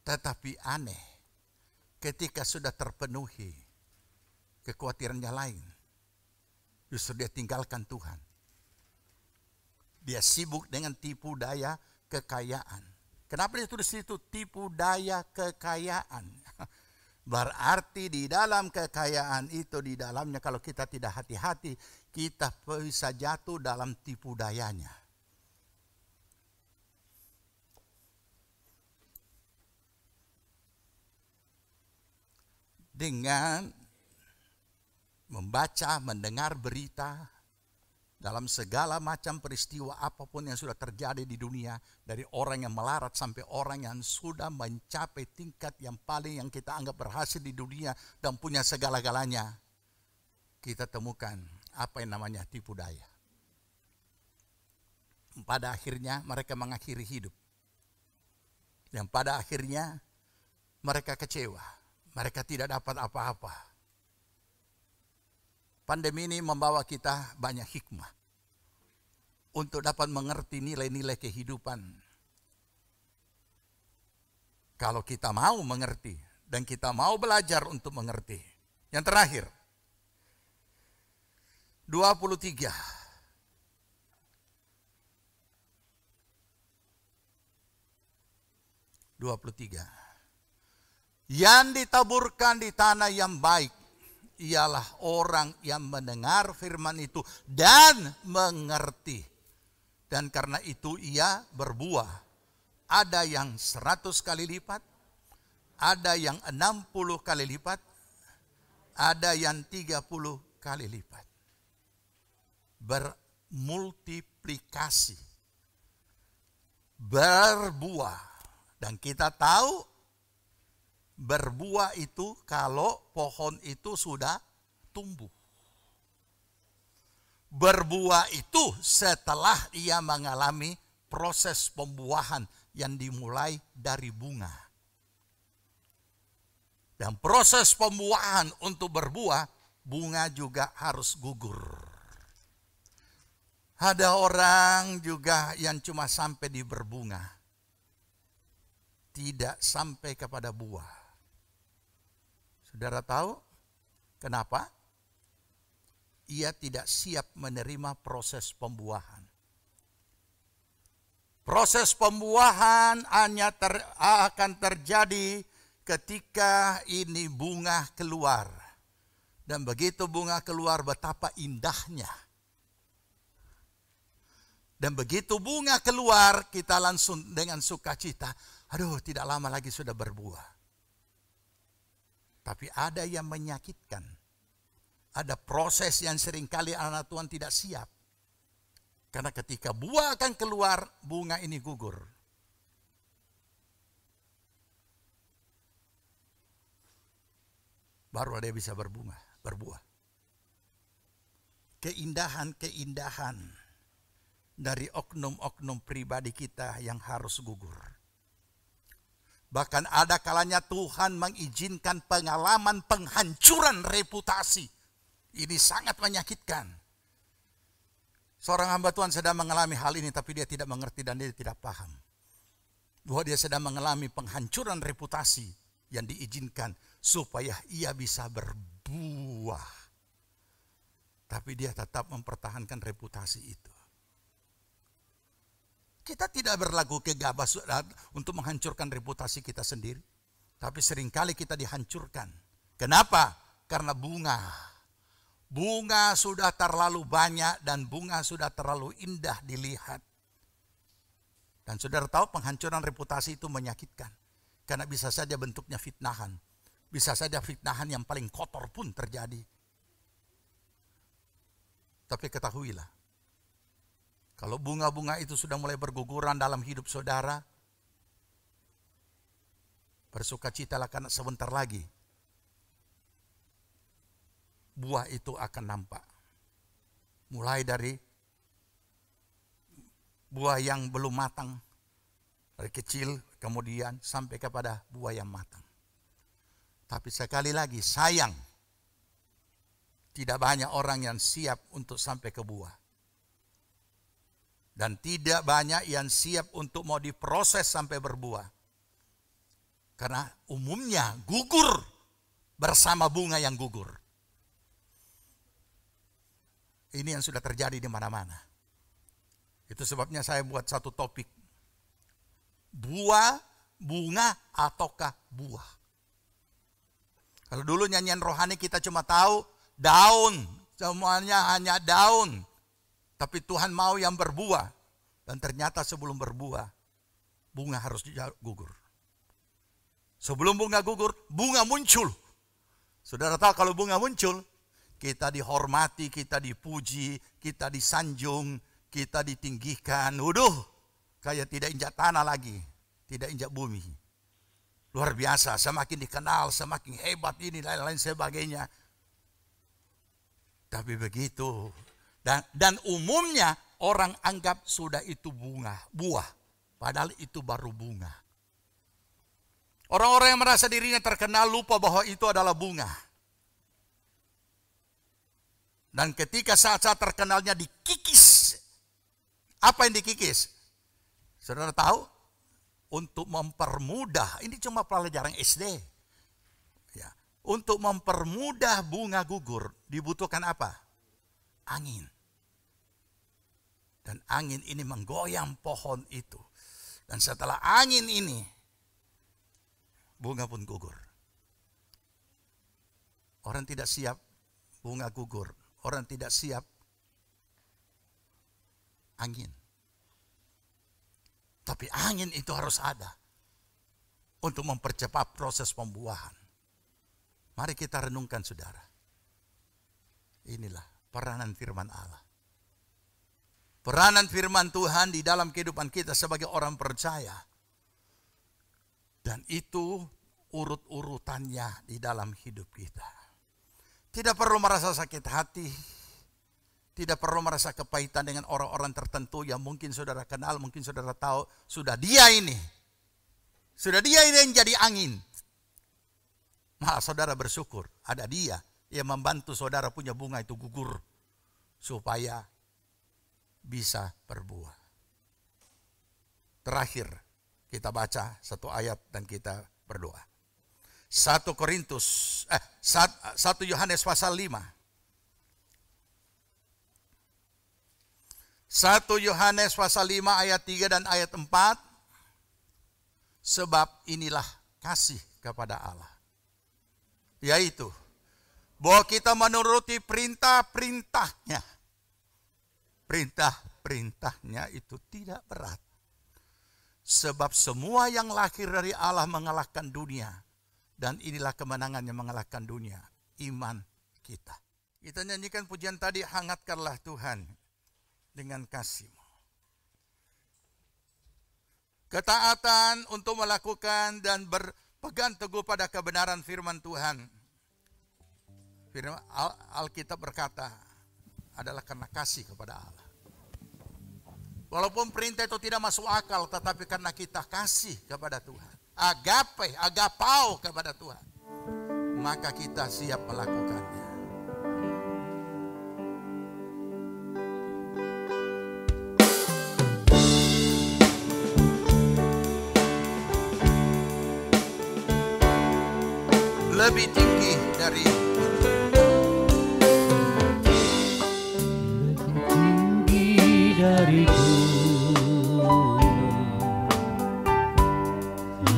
Tetapi aneh, ketika sudah terpenuhi kekhawatirannya lain, justru dia tinggalkan Tuhan. Dia sibuk dengan tipu daya kekayaan. Kenapa dia tulis itu tipu daya kekayaan? Berarti di dalam kekayaan itu, di dalamnya kalau kita tidak hati-hati, kita bisa jatuh dalam tipu dayanya. Dengan membaca, mendengar berita, dalam segala macam peristiwa apapun yang sudah terjadi di dunia, dari orang yang melarat sampai orang yang sudah mencapai tingkat yang paling yang kita anggap berhasil di dunia dan punya segala-galanya, kita temukan apa yang namanya tipu daya. Pada akhirnya mereka mengakhiri hidup. Dan pada akhirnya mereka kecewa. Mereka tidak dapat apa-apa. Pandemi ini membawa kita banyak hikmah untuk dapat mengerti nilai-nilai kehidupan. Kalau kita mau mengerti dan kita mau belajar untuk mengerti. Yang terakhir, 23. Yang ditaburkan di tanah yang baik ialah orang yang mendengar firman itu dan mengerti. Dan karena itu ia berbuah. Ada yang 100 kali lipat, ada yang 60 kali lipat, ada yang 30 kali lipat. Bermultiplikasi, berbuah. Dan kita tahu berbuah itu kalau pohon itu sudah tumbuh. Berbuah itu setelah ia mengalami proses pembuahan yang dimulai dari bunga. Dan proses pembuahan untuk berbuah, bunga juga harus gugur. Ada orang juga yang cuma sampai di berbunga, tidak sampai kepada buah. Saudara tahu kenapa? Ia tidak siap menerima proses pembuahan. Proses pembuahan hanya akan terjadi ketika ini bunga keluar. Dan begitu bunga keluar, betapa indahnya. Dan begitu bunga keluar, kita langsung dengan sukacita. Aduh, tidak lama lagi sudah berbuah. Tapi ada yang menyakitkan. Ada proses yang seringkali anak Tuhan tidak siap. Karena ketika buah akan keluar, bunga ini gugur. Baru dia bisa berbuah. Keindahan-keindahan dari oknum-oknum pribadi kita yang harus gugur. Bahkan ada kalanya Tuhan mengizinkan pengalaman penghancuran reputasi. Ini sangat menyakitkan. Seorang hamba Tuhan sedang mengalami hal ini tapi dia tidak mengerti dan dia tidak paham. Bahwa dia sedang mengalami penghancuran reputasi yang diizinkan supaya ia bisa berbuah. Tapi dia tetap mempertahankan reputasi itu. Kita tidak berlaku gegabah untuk menghancurkan reputasi kita sendiri. Tapi seringkali kita dihancurkan. Kenapa? Karena bunga. Bunga sudah terlalu banyak dan bunga sudah terlalu indah dilihat. Dan saudara tahu penghancuran reputasi itu menyakitkan. Karena bisa saja bentuknya fitnahan. Bisa saja fitnahan yang paling kotor pun terjadi. Tapi ketahuilah. Kalau bunga-bunga itu sudah mulai berguguran dalam hidup saudara, bersukacitalah karena sebentar lagi buah itu akan nampak. Mulai dari buah yang belum matang, dari kecil kemudian sampai kepada buah yang matang. Tapi sekali lagi sayang, tidak banyak orang yang siap untuk sampai ke buah. Dan tidak banyak yang siap untuk mau diproses sampai berbuah. Karena umumnya gugur bersama bunga yang gugur. Ini yang sudah terjadi di mana-mana. Itu sebabnya saya buat satu topik. Buah, bunga, ataukah buah? Kalau dulu nyanyian rohani kita cuma tahu daun. Semuanya hanya daun. Tapi Tuhan mau yang berbuah. Dan ternyata sebelum berbuah, bunga harus gugur. Sebelum bunga gugur, bunga muncul. Saudara tahu kalau bunga muncul, kita dihormati, kita dipuji, kita disanjung, kita ditinggikan. Kayak tidak injak tanah lagi, tidak injak bumi. Luar biasa, semakin dikenal, semakin hebat ini, lain-lain sebagainya. Tapi begitu. Dan umumnya orang anggap sudah itu buah. Padahal itu baru bunga. Orang-orang yang merasa dirinya terkenal lupa bahwa itu adalah bunga. Dan ketika saat-saat terkenalnya dikikis. Apa yang dikikis? Saudara tahu? Untuk mempermudah, ini cuma pelajaran SD. Ya, untuk mempermudah bunga gugur, dibutuhkan apa? Angin. Dan angin ini menggoyang pohon itu. Dan setelah angin ini, bunga pun gugur. Orang tidak siap, bunga gugur. Orang tidak siap, angin. Tapi angin itu harus ada untuk mempercepat proses pembuahan. Mari kita renungkan saudara. Inilah peranan firman Allah. Peranan firman Tuhan di dalam kehidupan kita sebagai orang percaya. Dan itu urut-urutannya di dalam hidup kita. Tidak perlu merasa sakit hati. Tidak perlu merasa kepahitan dengan orang-orang tertentu yang mungkin saudara kenal, mungkin saudara tahu. Sudah dia ini yang jadi angin. Malah saudara bersyukur ada dia yang membantu saudara punya bunga itu gugur. Supaya bisa berbuah. Terakhir kita baca satu ayat dan kita berdoa. 1 Yohanes pasal 5. 1 Yohanes pasal 5 ayat 3 dan ayat 4. Sebab inilah kasih kepada Allah. Yaitu bahwa kita menuruti perintah-perintahnya. Perintah-perintahnya itu tidak berat. Sebab semua yang lahir dari Allah mengalahkan dunia. Dan inilah kemenangan yang mengalahkan dunia. Iman kita. Kita nyanyikan pujian tadi, hangatkanlah Tuhan dengan kasih-Mu. Ketaatan untuk melakukan dan berpegang teguh pada kebenaran firman Tuhan. Firman Alkitab berkata adalah karena kasih kepada Allah. Walaupun perintah itu tidak masuk akal, tetapi karena kita kasih kepada Tuhan. Agapau kepada Tuhan. Maka kita siap melakukannya. Lebih tinggi dari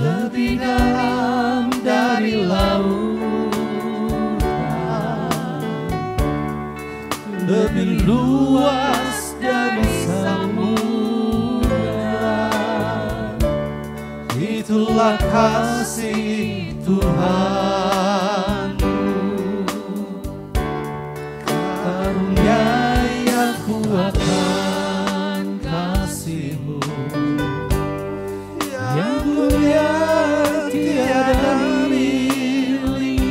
lebih dalam dari lautan, lebih luas dari samudra. Itulah kasih Tuhanku, karuniai aku akan kasih-Mu yang mulia tiada miliki.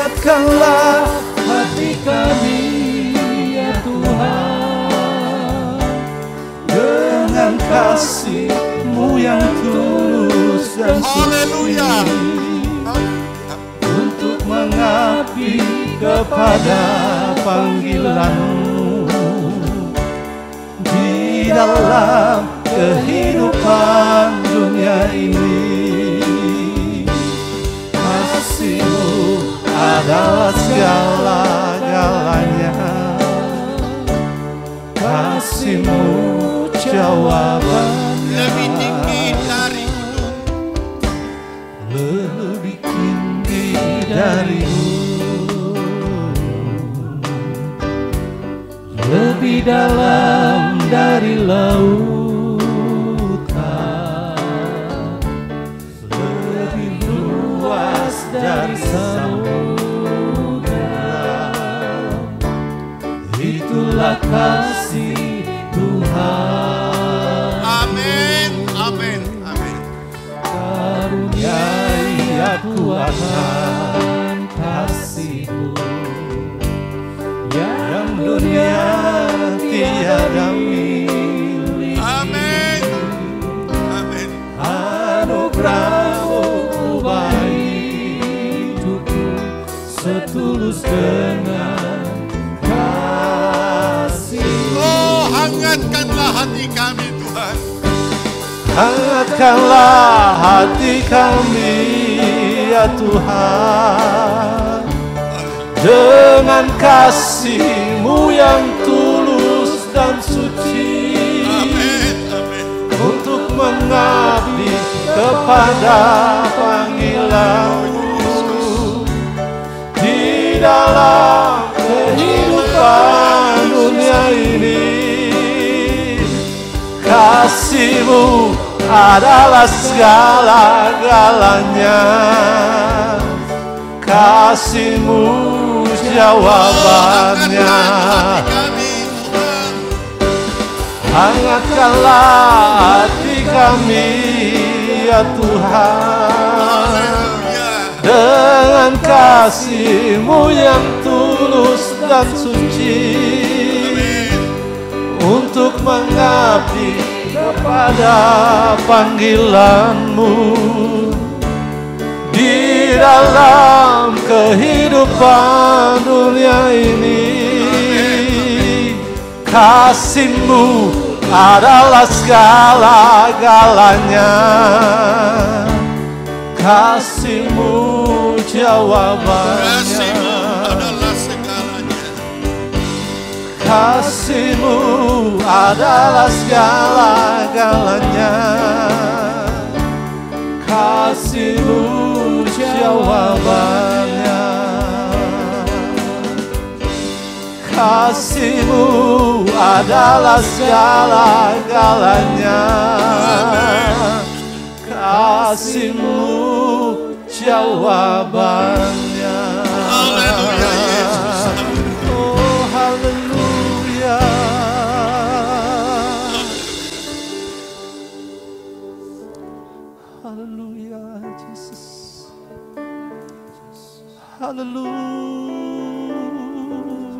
Hangatkanlah hati kami ya Tuhan, dengan kasih-Mu yang tulus dan suci, untuk mengabdi kepada panggilan-Mu di dalam kehidupan dunia ini. Kasih-Mu adalah segala-galanya, kasih-Mu jawabannya. Lebih tinggi dari lebih tinggi dari-Mu, lebih dalam dari lautan, lebih luas dari samudra. Itulah kasih Tuhan. Amin, amin, amin. Karuniai aku akan kasih-Mu yang dunia tiada milik. Amin, amin. Anugerah-Mu bagi hidupku setulus dengan kasih. Oh, hangatkanlah hati kami Tuhan. Hangatkanlah hati kami ya Tuhan, dengan kasih-Mu yang tulus dan suci. Amin, amin. Untuk mengabdi kepada panggilan-Mu di dalam kehidupan dunia ini. Kasih-Mu adalah segala-galanya, kasih-Mu jawabannya. Hangatkanlah hati kami ya Tuhan, dengan kasih-Mu yang tulus dan suci, untuk mengabdi kepada panggilan-Mu di dalam kehidupan dunia ini. Kasih-Mu adalah segala-galanya, kasih-Mu jawabannya. Kasih-Mu adalah segala-galanya, kasih-Mu jawabannya. Kasih-Mu adalah segala-galanya, kasih-Mu jawabannya. Haleluya Yesus. Oh haleluya. Haleluya Yesus. Haleluya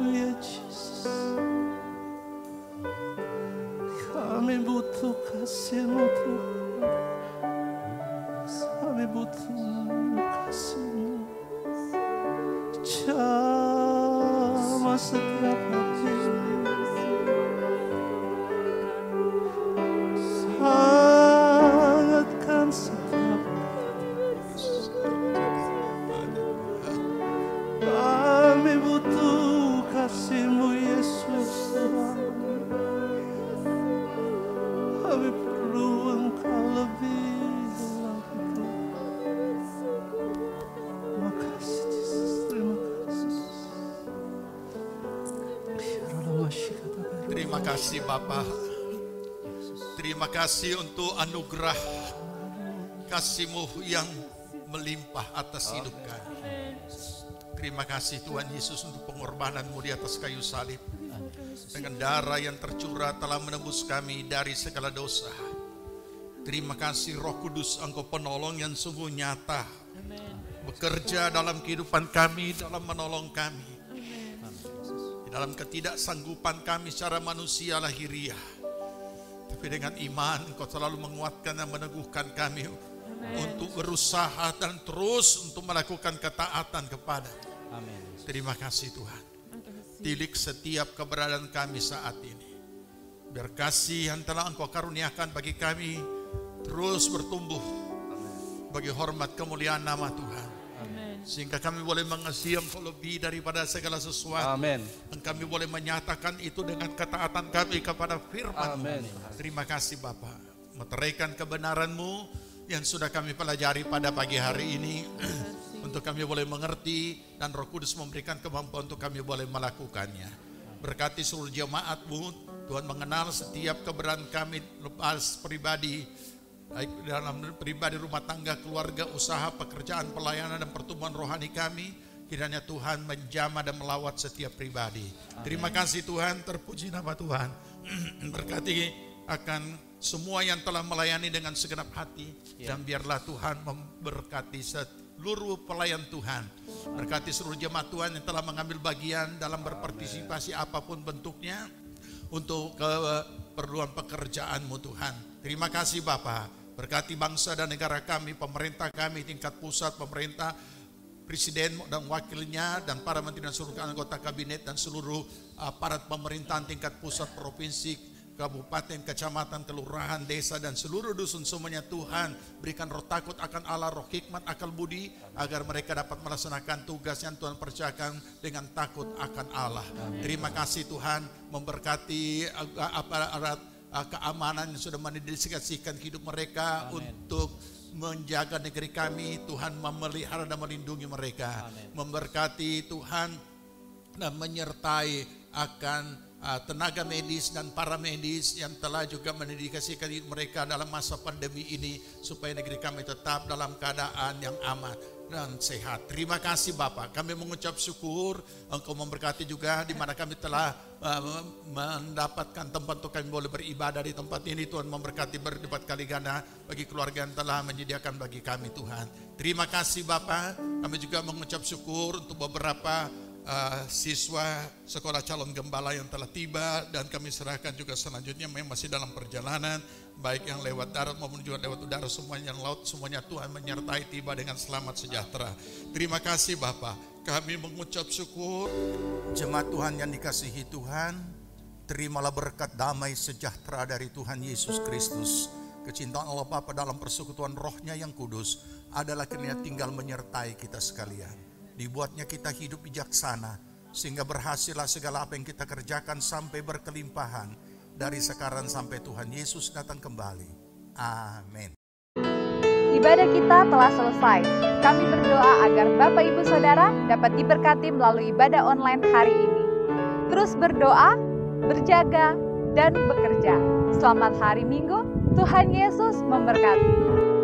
Yesus. Kami butuh kasih-Mu Tuhan. Kami butuh kasih-Mu. Jamah setiap hati. Hangatkan setiap kami butuh kasih-Mu Yesus. Kami perlu Engkau lebih lagi. Terima kasih Yesus, terima kasih. Terima kasih Bapa. Terima kasih untuk anugerah kasih-Mu yang melimpah atas hidup kami. Terima kasih Tuhan Yesus untuk pengorbanan-Mu di atas kayu salib. Dengan darah yang tercurah telah menebus kami dari segala dosa. Terima kasih Roh Kudus, Engkau penolong yang sungguh nyata bekerja dalam kehidupan kami, dalam menolong kami. Di dalam ketidaksanggupan kami secara manusia lahiriah, tapi dengan iman Engkau selalu menguatkan dan meneguhkan kami untuk berusaha dan terus untuk melakukan ketaatan kepada. Terima kasih Tuhan. Tilik setiap keberadaan kami saat ini. Biar kasih yang telah Engkau karuniakan bagi kami terus bertumbuh bagi hormat kemuliaan nama Tuhan. Sehingga kami boleh mengasihi Engkau lebih daripada segala sesuatu. Dan kami boleh menyatakan itu dengan ketaatan kami kepada firman-Mu. Terima kasih Bapa. Meteraikan kebenaran-Mu yang sudah kami pelajari pada pagi hari ini. Untuk kami boleh mengerti dan Roh Kudus memberikan kemampuan untuk kami boleh melakukannya. Berkati seluruh jemaat-Mu, Tuhan mengenal setiap keberadaan kami lepas pribadi, baik dalam pribadi, rumah tangga, keluarga, usaha, pekerjaan, pelayanan, dan pertumbuhan rohani kami. Kiranya Tuhan menjamah dan melawat setiap pribadi. Terima kasih Tuhan, terpuji nama Tuhan. Berkati akan semua yang telah melayani dengan segenap hati. Dan biarlah Tuhan memberkati seluruh pelayan Tuhan. Berkati seluruh jemaat Tuhan yang telah mengambil bagian dalam berpartisipasi apapun bentuknya untuk keperluan pekerjaan-Mu Tuhan. Terima kasih Bapa. Berkati bangsa dan negara kami, pemerintah kami, tingkat pusat, pemerintah, presiden dan wakilnya, dan para menteri dan seluruh anggota kabinet dan seluruh aparat pemerintahan tingkat pusat, provinsi, kabupaten, kecamatan, kelurahan, desa, dan seluruh dusun semuanya. Tuhan, berikan roh takut akan Allah, roh hikmat, akal budi, agar mereka dapat melaksanakan tugas yang Tuhan percayakan dengan takut akan Allah. Terima kasih Tuhan, memberkati aparat keamanan yang sudah mendedikasikan hidup mereka untuk menjaga negeri kami. Tuhan memelihara dan melindungi mereka. Memberkati Tuhan dan menyertai akan tenaga medis dan para medis yang telah juga mendedikasikan hidup mereka dalam masa pandemi ini, supaya negeri kami tetap dalam keadaan yang aman dan sehat. Terima kasih Bapak, kami mengucap syukur Engkau memberkati juga di mana kami telah mendapatkan tempat untuk kami boleh beribadah di tempat ini. Tuhan memberkati berlipat kali ganda bagi keluarga yang telah menyediakan bagi kami Tuhan. Terima kasih Bapak, kami juga mengucap syukur untuk beberapa siswa sekolah calon gembala yang telah tiba, dan kami serahkan juga selanjutnya yang masih dalam perjalanan, baik yang lewat darat maupun juga lewat udara, semuanya yang laut, semuanya Tuhan menyertai tiba dengan selamat sejahtera. Terima kasih Bapak, kami mengucap syukur. Jemaat Tuhan yang dikasihi Tuhan, terimalah berkat damai sejahtera dari Tuhan Yesus Kristus. Kecintaan Allah Bapa dalam persekutuan Roh-Nya yang kudus adalah kiranya tinggal menyertai kita sekalian. Dibuatnya kita hidup bijaksana, sehingga berhasillah segala apa yang kita kerjakan sampai berkelimpahan, dari sekarang sampai Tuhan Yesus datang kembali. Amin. Ibadah kita telah selesai. Kami berdoa agar Bapak Ibu Saudara dapat diberkati melalui ibadah online hari ini. Terus berdoa, berjaga, dan bekerja. Selamat hari Minggu, Tuhan Yesus memberkati.